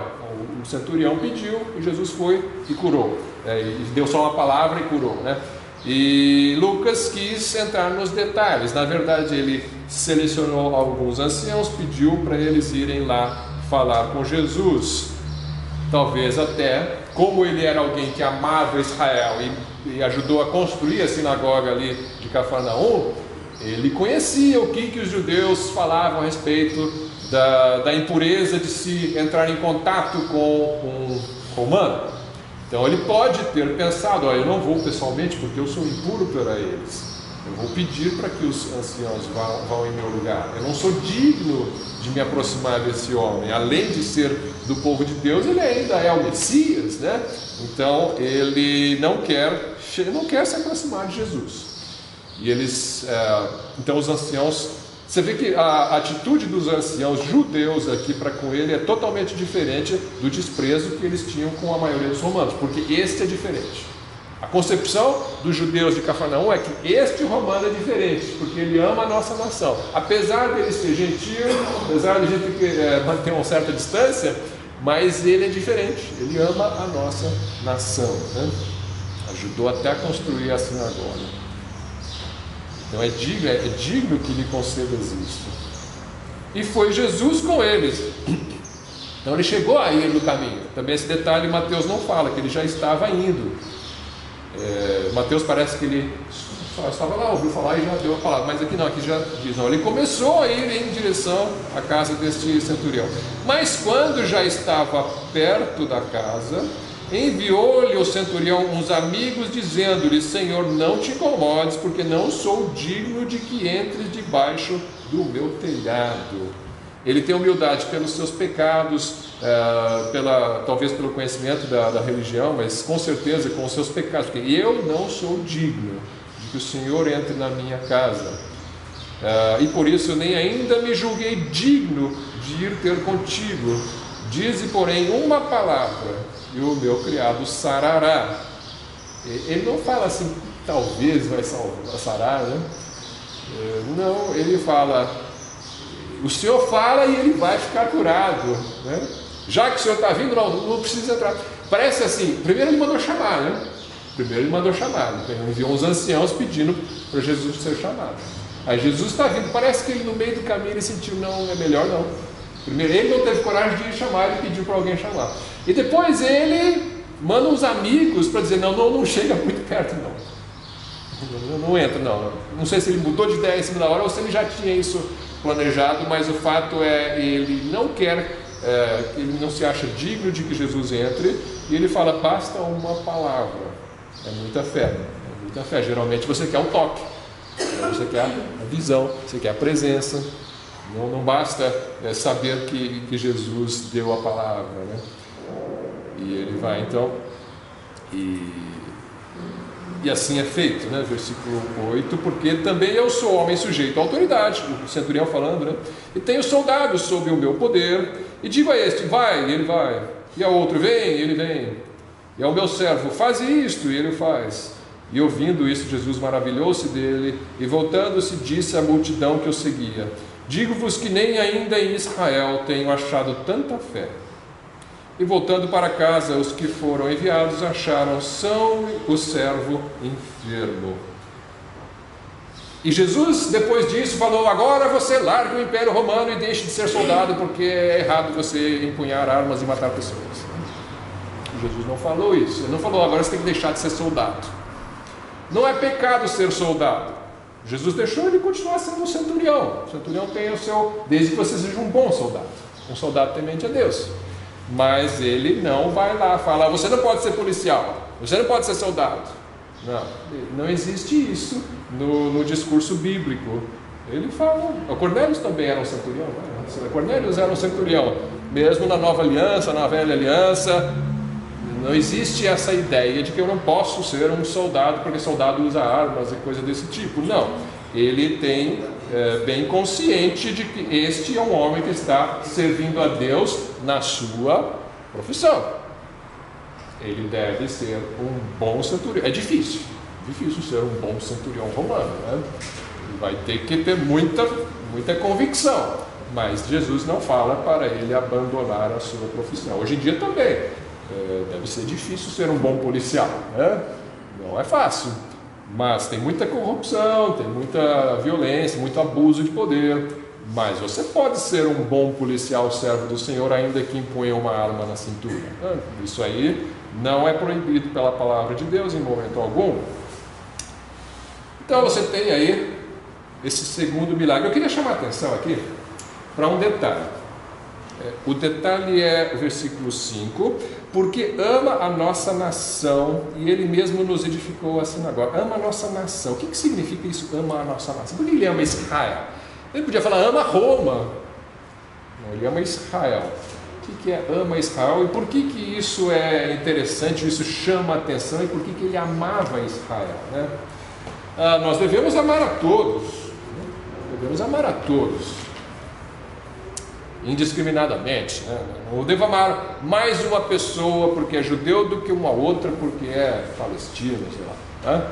O centurião pediu, e Jesus foi e curou, e deu só uma palavra e curou, né? E Lucas quis entrar nos detalhes. Na verdade, ele selecionou alguns anciãos, pediu para eles irem lá falar com Jesus. Talvez até, como ele era alguém que amava Israel e ajudou a construir a sinagoga ali de Cafarnaum, ele conhecia o que os judeus falavam a respeito da impureza de se entrar em contato com um romano. Então ele pode ter pensado, eu não vou pessoalmente porque eu sou impuro para eles. Eu vou pedir para que os anciãos vão em meu lugar. Eu não sou digno de me aproximar desse homem. Além de ser do povo de Deus, ele ainda é o Messias, né? Então ele não quer se aproximar de Jesus. E então os anciãos, você vê que a atitude dos anciãos judeus aqui para com ele é totalmente diferente do desprezo que eles tinham com a maioria dos romanos, porque este é diferente. A concepção dos judeus de Cafarnaum é que este romano é diferente, porque ele ama a nossa nação. Apesar dele ser gentil, apesar de a gente manter uma certa distância, mas ele é diferente, ele ama a nossa nação, né? Ajudou até a construir a sinagoga. Então é digno que lhe concedas isto. E foi Jesus com eles. Então ele chegou a ir no caminho. Também esse detalhe Mateus não fala, que ele já estava indo. Mateus parece que ele só estava lá, ouviu falar e já deu a palavra. Mas aqui não, aqui já diz, não, ele começou a ir em direção à casa deste centurião. Mas quando já estava perto da casa, enviou-lhe o centurião uns amigos, dizendo-lhe: Senhor, não te incomodes, porque não sou digno de que entres debaixo do meu telhado. Ele tem humildade pelos seus pecados, talvez pelo conhecimento da religião, mas com certeza com os seus pecados, porque eu não sou digno de que o Senhor entre na minha casa, e por isso nem ainda me julguei digno de ir ter contigo. Dize, porém, uma palavra, e o meu criado sarará. Ele não fala assim, talvez vai sarar, né? Não, ele fala, o Senhor fala e ele vai ficar curado, né? Já que o Senhor está vindo, não precisa entrar. Parece assim, primeiro ele mandou chamar, né? Ele enviou uns anciãos pedindo para Jesus ser chamado. Aí Jesus está vindo, parece que ele no meio do caminho ele sentiu, não, é melhor não. Primeiro ele não teve coragem de chamar, ele pediu para alguém chamar. E depois ele manda uns amigos para dizer, não chega muito perto não entra, não sei se ele mudou de ideia em cima da hora ou se ele já tinha isso planejado, mas o fato é, ele não quer, ele não se acha digno de que Jesus entre, e ele fala, basta uma palavra. É muita fé, geralmente você quer um toque, você quer a visão, você quer a presença, não basta saber que Jesus deu a palavra, né? E ele vai então, e assim é feito, né? Versículo 8, porque também eu sou homem sujeito à autoridade, o centurião falando, né? E tenho soldados sob o meu poder, e digo a este, vai, e ele vai, e ao outro, vem, e ele vem, e ao meu servo, faz isto, e ele faz. E ouvindo isso, Jesus maravilhou-se dele, e voltando-se disse à multidão que o seguia, digo-vos que nem ainda em Israel tenho achado tanta fé. E voltando para casa, os que foram enviados acharam são o servo enfermo. E Jesus, depois disso, falou, agora você larga o Império Romano e deixe de ser soldado, porque é errado você empunhar armas e matar pessoas. Jesus não falou isso, ele não falou, agora você tem que deixar de ser soldado. Não é pecado ser soldado. Jesus deixou ele continuar sendo um centurião. O centurião tem o seu, desde que você seja um bom soldado, um soldado temente a Deus. Mas ele não vai lá falar, você não pode ser policial, você não pode ser soldado. Não existe isso no discurso bíblico. Ele fala, o Cornélios também era um centurião, né? Cornélios era um centurião, mesmo na nova aliança, na velha aliança, não existe essa ideia de que eu não posso ser um soldado, porque soldado usa armas e coisa desse tipo. Não, ele tem bem consciente de que este é um homem que está servindo a Deus na sua profissão. Ele deve ser um bom centurião. É difícil ser um bom centurião romano, né? Vai ter que ter muita convicção, mas Jesus não fala para ele abandonar a sua profissão. Hoje em dia também deve ser difícil ser um bom policial, né? Não é fácil, mas tem muita corrupção, tem muita violência, muito abuso de poder. Mas você pode ser um bom policial servo do Senhor ainda que imponha uma arma na cintura. Isso aí não é proibido pela palavra de Deus em momento algum. Então você tem aí esse segundo milagre. Eu queria chamar a atenção aqui para um detalhe. O detalhe é o versículo 5: porque ama a nossa nação e ele mesmo nos edificou a sinagoga. Ama a nossa nação. O que significa isso, ama a nossa nação? Por que ele ama Israel? Ele podia falar ama Roma. Não, ele ama Israel. O que é ama Israel e por que isso é interessante, isso chama a atenção e por que ele amava Israel, né? Nós devemos amar a todos, indiscriminadamente, né? Eu devo amar mais uma pessoa porque é judeu do que uma outra porque é palestina, sei lá, né?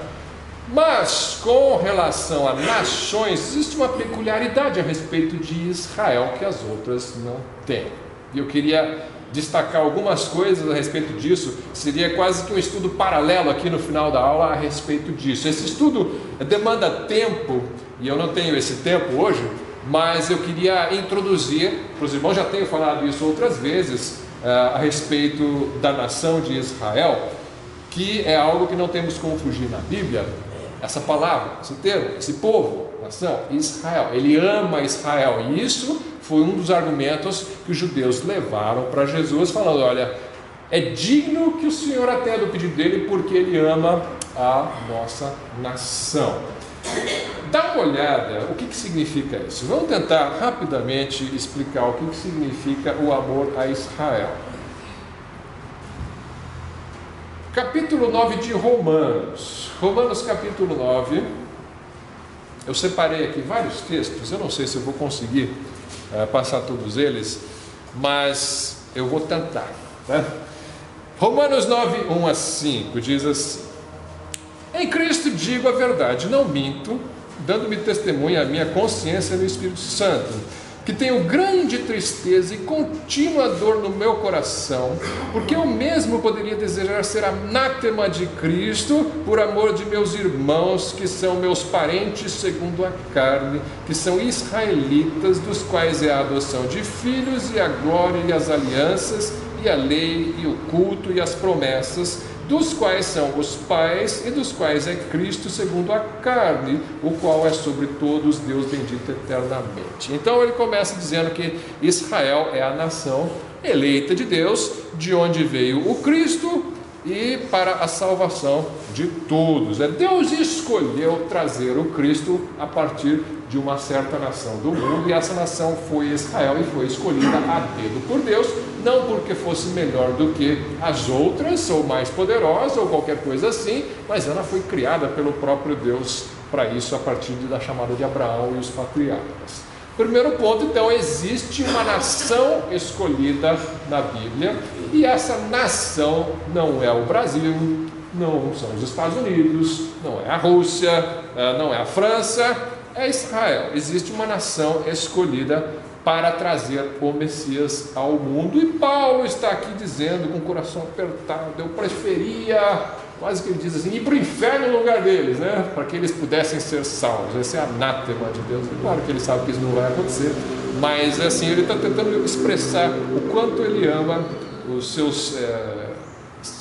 Mas com relação a nações, existe uma peculiaridade a respeito de Israel que as outras não têm. E eu queria destacar algumas coisas a respeito disso. Seria quase que um estudo paralelo aqui no final da aula a respeito disso. Esse estudo demanda tempo, e eu não tenho esse tempo hoje, mas eu queria introduzir, para os irmãos já tenho falado isso outras vezes, a respeito da nação de Israel, que é algo que não temos como fugir na Bíblia. Essa palavra, esse termo, esse povo, nação, Israel, ele ama Israel, e isso foi um dos argumentos que os judeus levaram para Jesus, falando: olha, é digno que o Senhor atenda o pedido dele, porque ele ama a nossa nação. Dá uma olhada, o que significa isso? Vamos tentar rapidamente explicar o que significa o amor a Israel. Capítulo 9 de Romanos, capítulo 9, eu separei aqui vários textos, eu não sei se eu vou conseguir passar todos eles, mas eu vou tentar, né? Romanos 9, 1 a 5 diz assim: em Cristo digo a verdade, não minto, dando-me testemunha a minha consciência no Espírito Santo, que tenho grande tristeza e contínua dor no meu coração, porque eu mesmo poderia desejar ser anátema de Cristo, por amor de meus irmãos, que são meus parentes segundo a carne, que são israelitas, dos quais é a adoção de filhos, e a glória e as alianças, e a lei, e o culto, e as promessas, dos quais são os pais, e dos quais é Cristo segundo a carne, o qual é sobre todos Deus bendito eternamente. Então ele começa dizendo que Israel é a nação eleita de Deus, de onde veio o Cristo, e para a salvação de todos. Deus escolheu trazer o Cristo a partir de uma certa nação do mundo, e essa nação foi Israel, e foi escolhida a dedo por Deus, não porque fosse melhor do que as outras, ou mais poderosa, ou qualquer coisa assim, mas ela foi criada pelo próprio Deus para isso, a partir da chamada de Abraão e os patriarcas. Primeiro ponto, então, existe uma nação escolhida na Bíblia, e essa nação não é o Brasil, não são os Estados Unidos, não é a Rússia, não é a França, é Israel. Existe uma nação escolhida para trazer o Messias ao mundo, e Paulo está aqui dizendo com o coração apertado: eu preferia, quase que ele diz assim, ir para o inferno no lugar deles, né? Para que eles pudessem ser salvos. Esse é anátema de Deus. Claro que ele sabe que isso não vai acontecer, mas assim, ele está tentando expressar o quanto ele ama os seus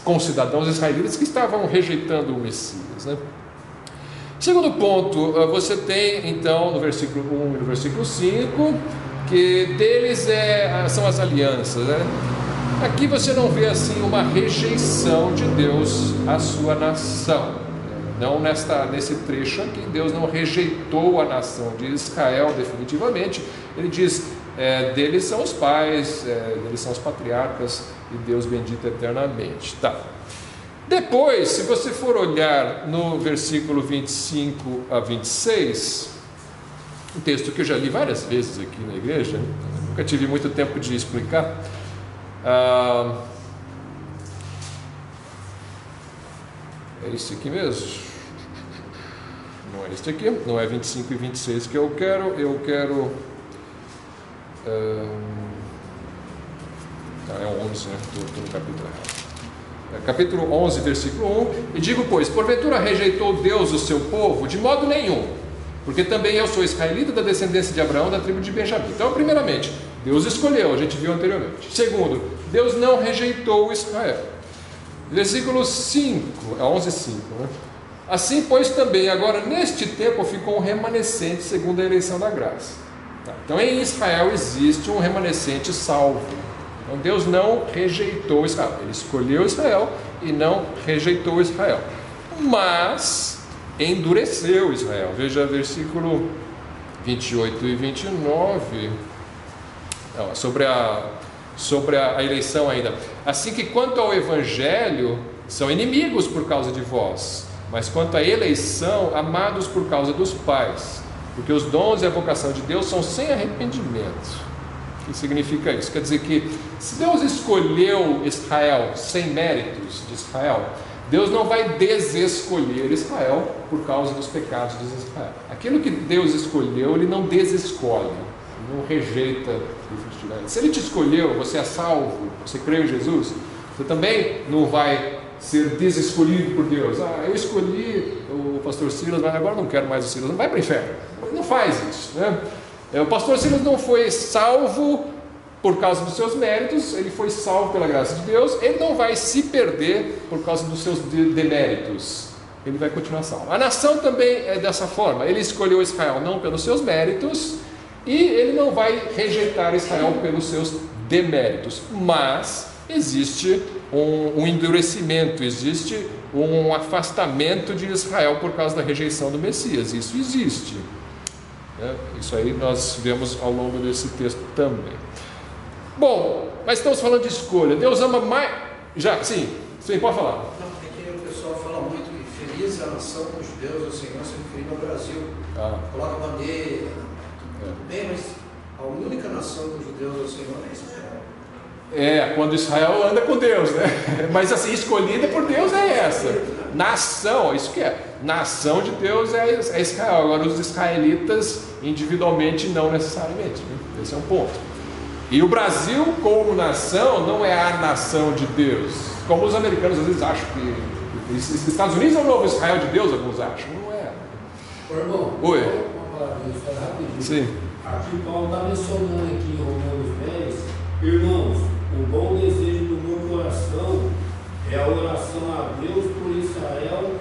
concidadãos israelitas que estavam rejeitando o Messias, né? Segundo ponto, você tem então no versículo 1 e no versículo 5 que deles são as alianças, né? Aqui você não vê assim uma rejeição de Deus à sua nação. Não nesse trecho aqui, Deus não rejeitou a nação de Israel definitivamente. Ele diz, deles são os pais, deles são os patriarcas, e Deus bendito eternamente. Tá. Depois, se você for olhar no versículo 25 a 26, um texto que eu já li várias vezes aqui na igreja, nunca tive muito tempo de explicar. É isso aqui mesmo? Não é isso aqui, não é 25 e 26 que eu quero. É 11, né? Estou no capítulo errado. Capítulo 11, versículo 1. E digo, pois, porventura rejeitou Deus o seu povo? De modo nenhum, porque também eu sou israelita da descendência de Abraão, da tribo de Benjamim. Então, primeiramente, Deus escolheu, a gente viu anteriormente. Segundo, Deus não rejeitou Israel. Versículo 5, 11, 5, né? Assim, pois, também agora neste tempo ficou um remanescente segundo a eleição da graça. Então, em Israel existe um remanescente salvo. Então, Deus não rejeitou Israel. Ele escolheu Israel e não rejeitou Israel. Mas endureceu Israel. Veja versículo 28 e 29. Sobre a eleição ainda. Assim que quanto ao evangelho, são inimigos por causa de vós, mas quanto à eleição, amados por causa dos pais, porque os dons e a vocação de Deus são sem arrependimento. O que significa isso? Quer dizer que se Deus escolheu Israel sem méritos de Israel, Deus não vai desescolher Israel por causa dos pecados de Israel. Aquilo que Deus escolheu, Ele não desescolhe, não rejeita definitivamente. Se Ele te escolheu, você é salvo, você crê em Jesus, você também não vai ser desescolhido por Deus. Eu escolhi o pastor Silas, mas agora não quero mais o Silas. Não vai para o inferno. Não faz isso, né? O pastor Silas não foi salvo por causa dos seus méritos, ele foi salvo pela graça de Deus. Ele não vai se perder por causa dos seus deméritos. Ele vai continuar salvo. A nação também é dessa forma. Ele escolheu Israel não pelos seus méritos e ele não vai rejeitar Israel pelos seus deméritos. Mas existe um endurecimento, existe um afastamento de Israel por causa da rejeição do Messias. Isso existe. Isso aí nós vemos ao longo desse texto também. Bom, mas estamos falando de escolha. Deus ama mais. Sim, pode falar. Não, porque o pessoal fala muito que feliz é a nação dos judeus, o Senhor se referindo ao Brasil. Coloca a bandeira. Tudo bem, mas a única nação dos judeus ao Senhor é Israel. Quando Israel anda com Deus, né? Mas assim, escolhida por Deus é essa. Nação, isso que é. Nação de Deus é Israel. Agora, os israelitas individualmente não necessariamente. Né? Esse é um ponto. E o Brasil, como nação, não é a nação de Deus. Como os americanos às vezes acham que os Estados Unidos é o novo Israel de Deus, alguns acham. Não é. Irmão, oi. Vamos falar disso rapidinho. Sim. Aqui Paulo está mencionando aqui em Romanos 10, irmãos, o bom desejo do meu coração é a oração a Deus por Israel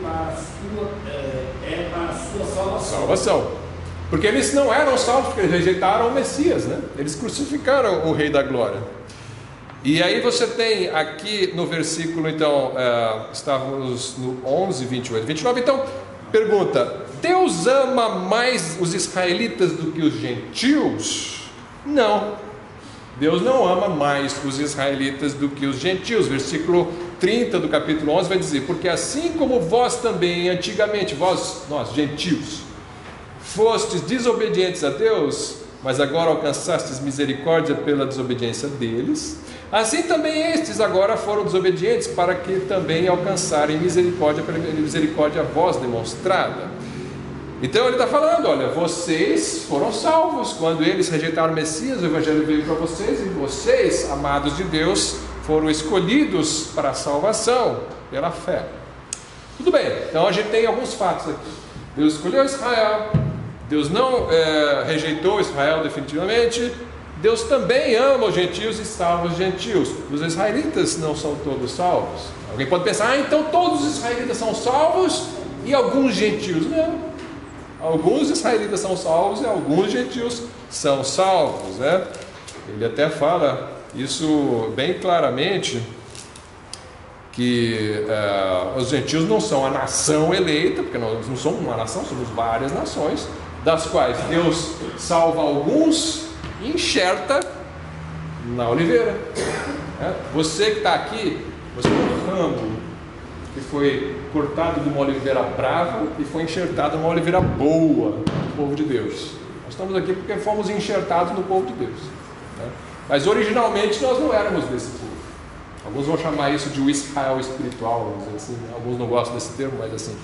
para a sua salvação. Porque eles não eram salvos, porque eles rejeitaram o Messias, né? Eles crucificaram o Rei da Glória. E aí você tem aqui no versículo, então, estávamos no 11, 28, 29. Então, pergunta: Deus ama mais os israelitas do que os gentios? Não. Deus não ama mais os israelitas do que os gentios. Versículo 30 do capítulo 11 vai dizer: porque assim como vós também antigamente, nós gentios, fostes desobedientes a Deus, mas agora alcançastes misericórdia pela desobediência deles, assim também estes agora foram desobedientes, para que também alcançarem misericórdia pela misericórdia a vós demonstrada. Então ele está falando: olha, vocês foram salvos quando eles rejeitaram o Messias, o Evangelho veio para vocês, e vocês, amados de Deus, foram escolhidos para a salvação pela fé. Tudo bem, então a gente tem alguns fatos aqui. Deus escolheu Israel, Deus não rejeitou Israel definitivamente. Deus também ama os gentios e salva os gentios. Os israelitas não são todos salvos. Alguém pode pensar: então todos os israelitas são salvos e alguns gentios. Não. Alguns israelitas são salvos e alguns gentios são salvos, né? Ele até fala isso bem claramente, que os gentios não são a nação eleita, porque nós não somos uma nação, somos várias nações, das quais Deus salva alguns e enxerta na oliveira. Você que está aqui, você é um ramo que foi cortado de uma oliveira brava e foi enxertado numa oliveira boa do povo de Deus. Nós estamos aqui porque fomos enxertados no povo de Deus, né? Mas originalmente nós não éramos desse povo. Alguns vão chamar isso de o Israel espiritual, vamos dizer assim. Alguns não gostam desse termo, mas assim,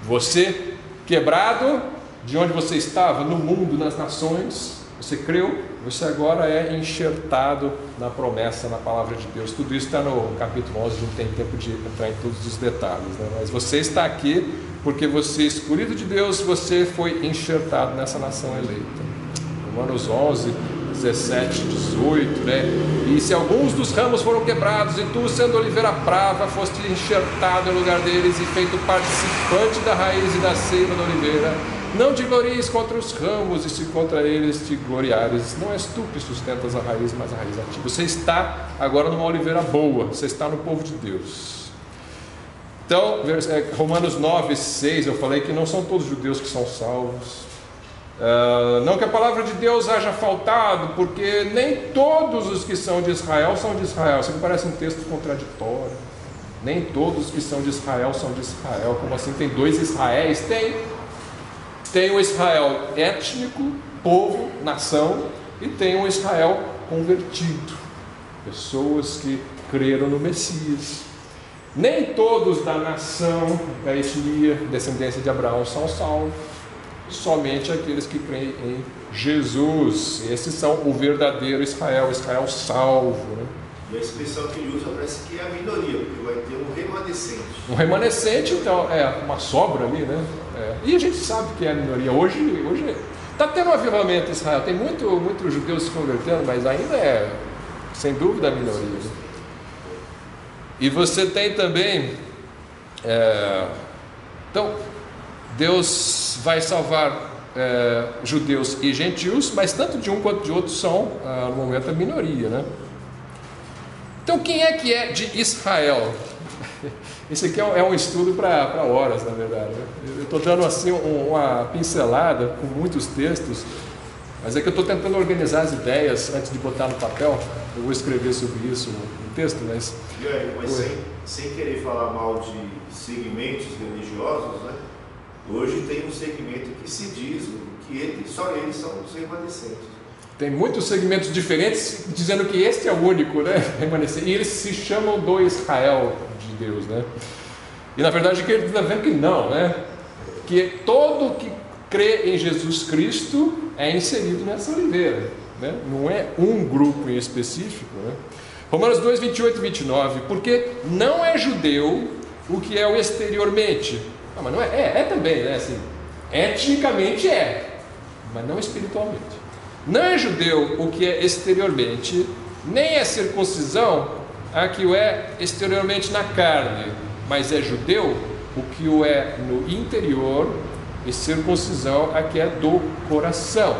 você quebrado de onde você estava, no mundo, nas nações, você creu, você agora é enxertado na promessa, na palavra de Deus. Tudo isso está no capítulo 11, a gente tem tempo de entrar em todos os detalhes, né? Mas você está aqui porque você, escolhido de Deus, você foi enxertado nessa nação eleita. Romanos 11, 17, 18, né? E se alguns dos ramos foram quebrados, e tu, sendo oliveira brava, foste enxertado no lugar deles e feito participante da raiz e da seiva da oliveira, não te glories contra os ramos, e se contra eles te gloriares, não és tu que sustentas a raiz, mas a raiz a ti. Você está agora numa oliveira boa, você está no povo de Deus. Então, Romanos 9, 6, eu falei que não são todos os judeus que são salvos. Não que a palavra de Deus haja faltado, porque nem todos os que são de Israel são de Israel. Isso me parece um texto contraditório. Nem todos os que são de Israel são de Israel. Como assim? Tem dois Israéis? Tem o Israel étnico, povo, nação, e tem o Israel convertido, pessoas que creram no Messias. Nem todos da nação, da etnia, descendência de Abraão são salvos, somente aqueles que creem em Jesus. Esses são o verdadeiro Israel, Israel salvo, né? E a expressão que ele usa parece que é a minoria, porque vai ter um remanescente. Um remanescente, então, é uma sobra ali, né? E a gente sabe que é a minoria. Hoje está tendo um avivamento em Israel, tem muitos judeus se convertendo, mas ainda é, sem dúvida, a minoria, né? E você tem também, então, Deus vai salvar judeus e gentios, mas tanto de um quanto de outro são, no momento, a minoria, né? Então, quem é que é de Israel? Esse aqui é um estudo para horas, na verdade, né? Eu estou dando assim uma pincelada com muitos textos, mas é que eu estou tentando organizar as ideias antes de botar no papel. Eu vou escrever sobre isso no texto, mas... Mas sem querer falar mal de segmentos religiosos, né? Hoje tem um segmento que se diz que só eles são os remanescentes. Tem muitos segmentos diferentes dizendo que este é o único, né, remanescente. E eles se chamam do Israel de Deus, né? E na verdade que ele está vendo que não, né? Que todo que crê em Jesus Cristo é inserido nessa oliveira, né? Não é um grupo em específico, né? Romanos 2, 28 e 29. Porque não é judeu o que é o exteriormente. Não, mas não é também, né? Assim, etnicamente mas não espiritualmente. Não é judeu o que é exteriormente, nem é circuncisão a que o é exteriormente na carne, mas é judeu o que o é no interior, e circuncisão a que é do coração,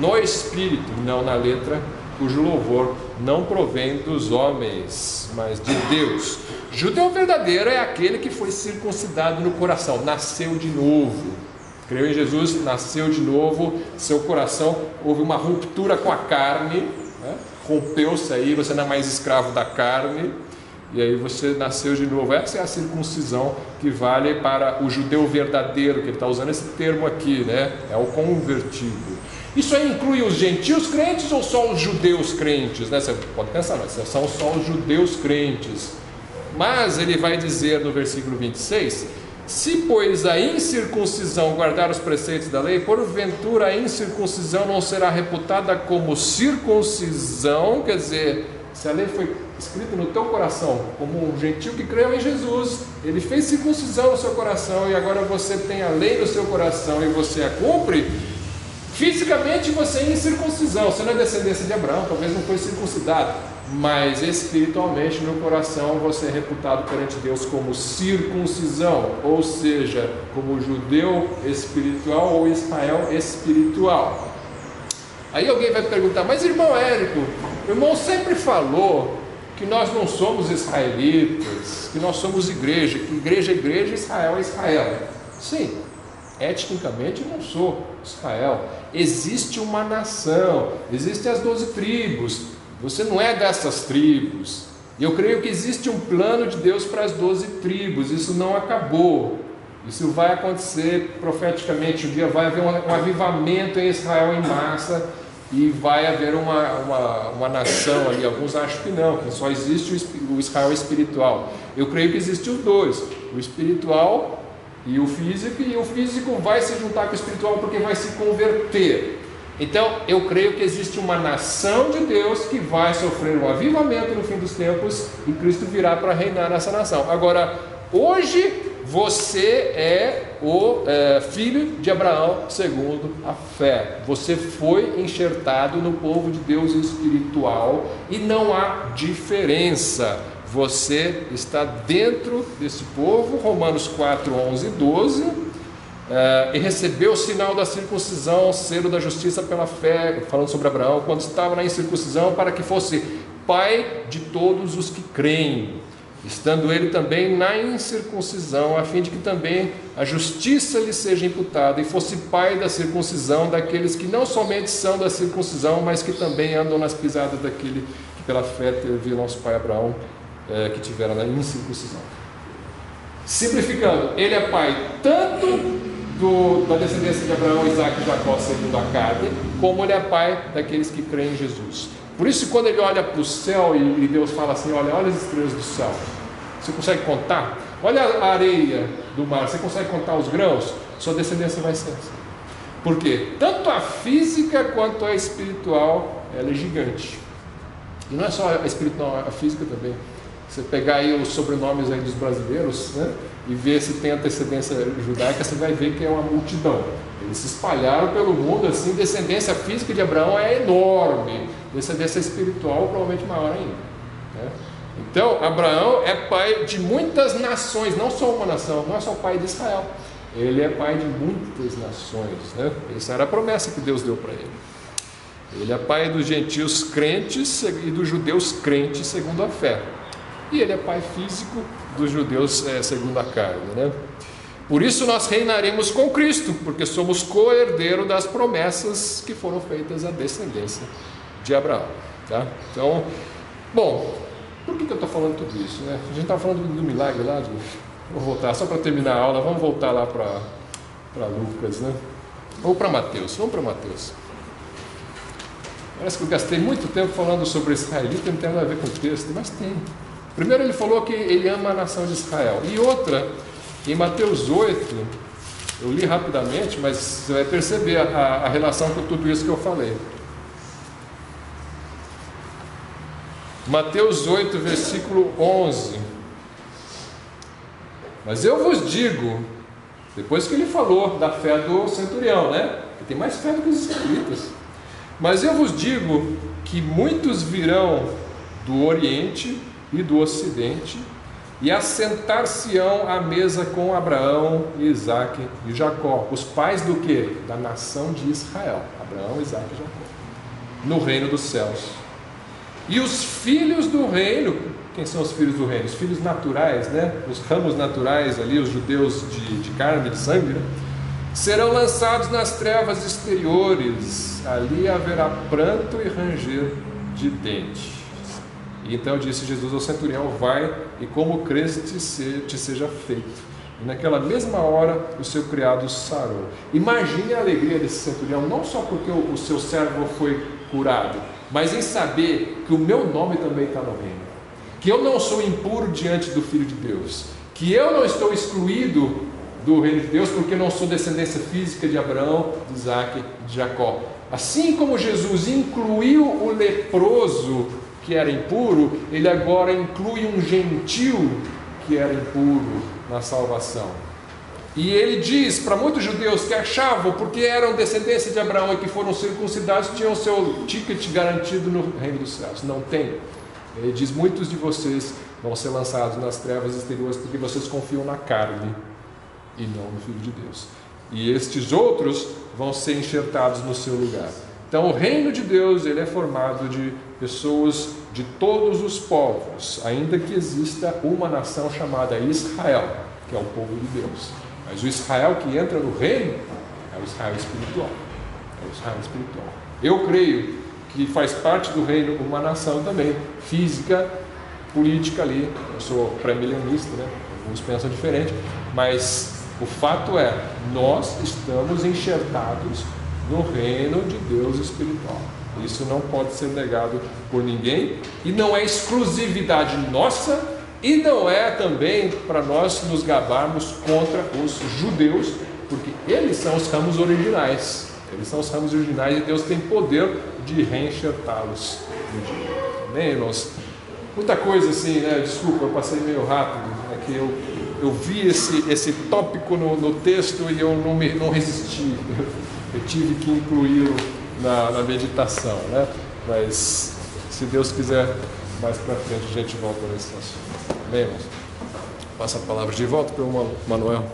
no espírito, não na letra, cujo louvor não provém dos homens, mas de Deus. Judeu verdadeiro é aquele que foi circuncidado no coração, nasceu de novo. Creu em Jesus, nasceu de novo, seu coração, houve uma ruptura com a carne, né? Rompeu-se aí, você não é mais escravo da carne, e aí você nasceu de novo. Essa é a circuncisão que vale para o judeu verdadeiro, que ele está usando esse termo aqui, né? É o convertido. Isso aí inclui os gentios crentes ou só os judeus crentes, né? Você pode pensar, mas são só os judeus crentes. Mas ele vai dizer no versículo 26... Se, pois, a incircuncisão guardar os preceitos da lei, porventura a incircuncisão não será reputada como circuncisão, quer dizer, se a lei foi escrita no teu coração, como um gentio que creu em Jesus, ele fez circuncisão no seu coração, e agora você tem a lei no seu coração e você a cumpre, fisicamente você é incircuncisão, você não é descendência de Abraão, talvez não foi circuncidado, mas espiritualmente no coração você é reputado perante Deus como circuncisão, ou seja, como judeu espiritual ou Israel espiritual. Aí alguém vai perguntar, mas irmão Érico, o irmão sempre falou que nós não somos israelitas, que nós somos igreja, que igreja é igreja, Israel é Israel. Sim, etnicamente eu não sou Israel. Existe uma nação, existem as 12 tribos, você não é dessas tribos. E eu creio que existe um plano de Deus para as 12 tribos, isso não acabou. Isso vai acontecer profeticamente, um dia vai haver um avivamento em Israel em massa, e vai haver uma nação ali. Alguns acham que não, que só existe o Israel espiritual. Eu creio que existem os dois, o espiritual e o físico vai se juntar com o espiritual porque vai se converter. Então eu creio que existe uma nação de Deus que vai sofrer um avivamento no fim dos tempos, e Cristo virá para reinar nessa nação. Agora, hoje você é o filho de Abraão segundo a fé. Você foi enxertado no povo de Deus espiritual, e não há diferença. Você está dentro desse povo. Romanos 4, 11 e 12. E recebeu o sinal da circuncisão, selo da justiça pela fé, falando sobre Abraão, quando estava na incircuncisão, para que fosse pai de todos os que creem, estando ele também na incircuncisão, a fim de que também a justiça lhe seja imputada, e fosse pai da circuncisão daqueles que não somente são da circuncisão, mas que também andam nas pisadas daquele que pela fé teve nosso pai Abraão, que tivera na incircuncisão. Simplificando, ele é pai tanto da descendência de Abraão, Isaac e Jacó segundo a carne, como ele é pai daqueles que creem em Jesus. Por isso, quando ele olha para o céu e Deus fala assim: olha as estrelas do céu, você consegue contar? Olha a areia do mar, você consegue contar os grãos? Sua descendência vai ser assim. Por quê? Tanto a física quanto a espiritual, ela é gigante. E não é só a espiritual, a física também. Você pegar aí os sobrenomes aí dos brasileiros, né, e ver se tem antecedência judaica, você vai ver que é uma multidão. Eles se espalharam pelo mundo assim. Descendência física de Abraão é enorme, descendência espiritual provavelmente maior ainda, né? Então Abraão é pai de muitas nações, não só uma nação, não é só pai de Israel, ele é pai de muitas nações, né? Essa era a promessa que Deus deu para ele. Ele é pai dos gentios crentes e dos judeus crentes segundo a fé, e ele é pai físico dos judeus segundo a carne, né? Por isso nós reinaremos com Cristo, porque somos co-herdeiro das promessas que foram feitas à descendência de Abraão, tá? Então, bom, por que eu estou falando tudo isso, né? A gente estava falando do milagre lá, vou voltar, só para terminar a aula, vamos voltar lá para Lucas, né? Ou para Mateus, vamos para Mateus. Parece que eu gastei muito tempo falando sobre israelita, não tem nada a ver com o texto, mas tem. Primeiro ele falou que ele ama a nação de Israel, e outra, em Mateus 8, eu li rapidamente, mas você vai perceber a relação com tudo isso que eu falei. Mateus 8, versículo 11. Mas eu vos digo, depois que ele falou da fé do centurião, né? Que tem mais fé do que os israelitas. Mas eu vos digo que muitos virão do Oriente e do Ocidente e assentar-se-ão à mesa com Abraão, Isaque e Jacó, os pais do quê? Da nação de Israel, Abraão, Isaque e Jacó, no reino dos céus. E os filhos do reino, quem são os filhos do reino? Os filhos naturais, né? Os ramos naturais ali, os judeus de carne, de sangue, né? Serão lançados nas trevas exteriores, ali haverá pranto e ranger de dentes. E então disse Jesus ao centurião: vai, e como creste te seja feito. E naquela mesma hora o seu criado sarou. Imagine a alegria desse centurião, não só porque o seu servo foi curado, mas em saber que o meu nome também está no reino, que eu não sou impuro diante do Filho de Deus, que eu não estou excluído do reino de Deus porque não sou descendência física de Abraão, de Isaque e de Jacó. Assim como Jesus incluiu o leproso que era impuro, ele agora inclui um gentil que era impuro na salvação. E ele diz para muitos judeus que achavam, porque eram descendência de Abraão e que foram circuncidados, tinham o seu ticket garantido no reino dos céus. Não tem. Ele diz: muitos de vocês vão ser lançados nas trevas exteriores porque vocês confiam na carne e não no Filho de Deus. E estes outros vão ser enxertados no seu lugar. Então o reino de Deus, ele é formado de pessoas de todos os povos, ainda que exista uma nação chamada Israel, que é o povo de Deus. Mas o Israel que entra no reino é o Israel espiritual. É o Israel espiritual. Eu creio que faz parte do reino, uma nação também, física, política ali. Eu sou pré-milenista, né? Alguns pensam diferente, mas o fato é, nós estamos enxertados no reino de Deus espiritual. Isso não pode ser negado por ninguém, e não é exclusividade nossa, e não é também para nós nos gabarmos contra os judeus, porque eles são os ramos originais. Eles são os ramos originais e Deus tem poder de reenxertá-los. Amém, irmãos? Muita coisa assim, né? Desculpa, eu passei meio rápido. É que eu vi esse tópico no texto e eu não resisti. Eu tive que incluí-lo na meditação, né? Mas se Deus quiser, mais para frente a gente volta nesse assunto. Amém, irmãos? Passa a palavra de volta para o Manuel.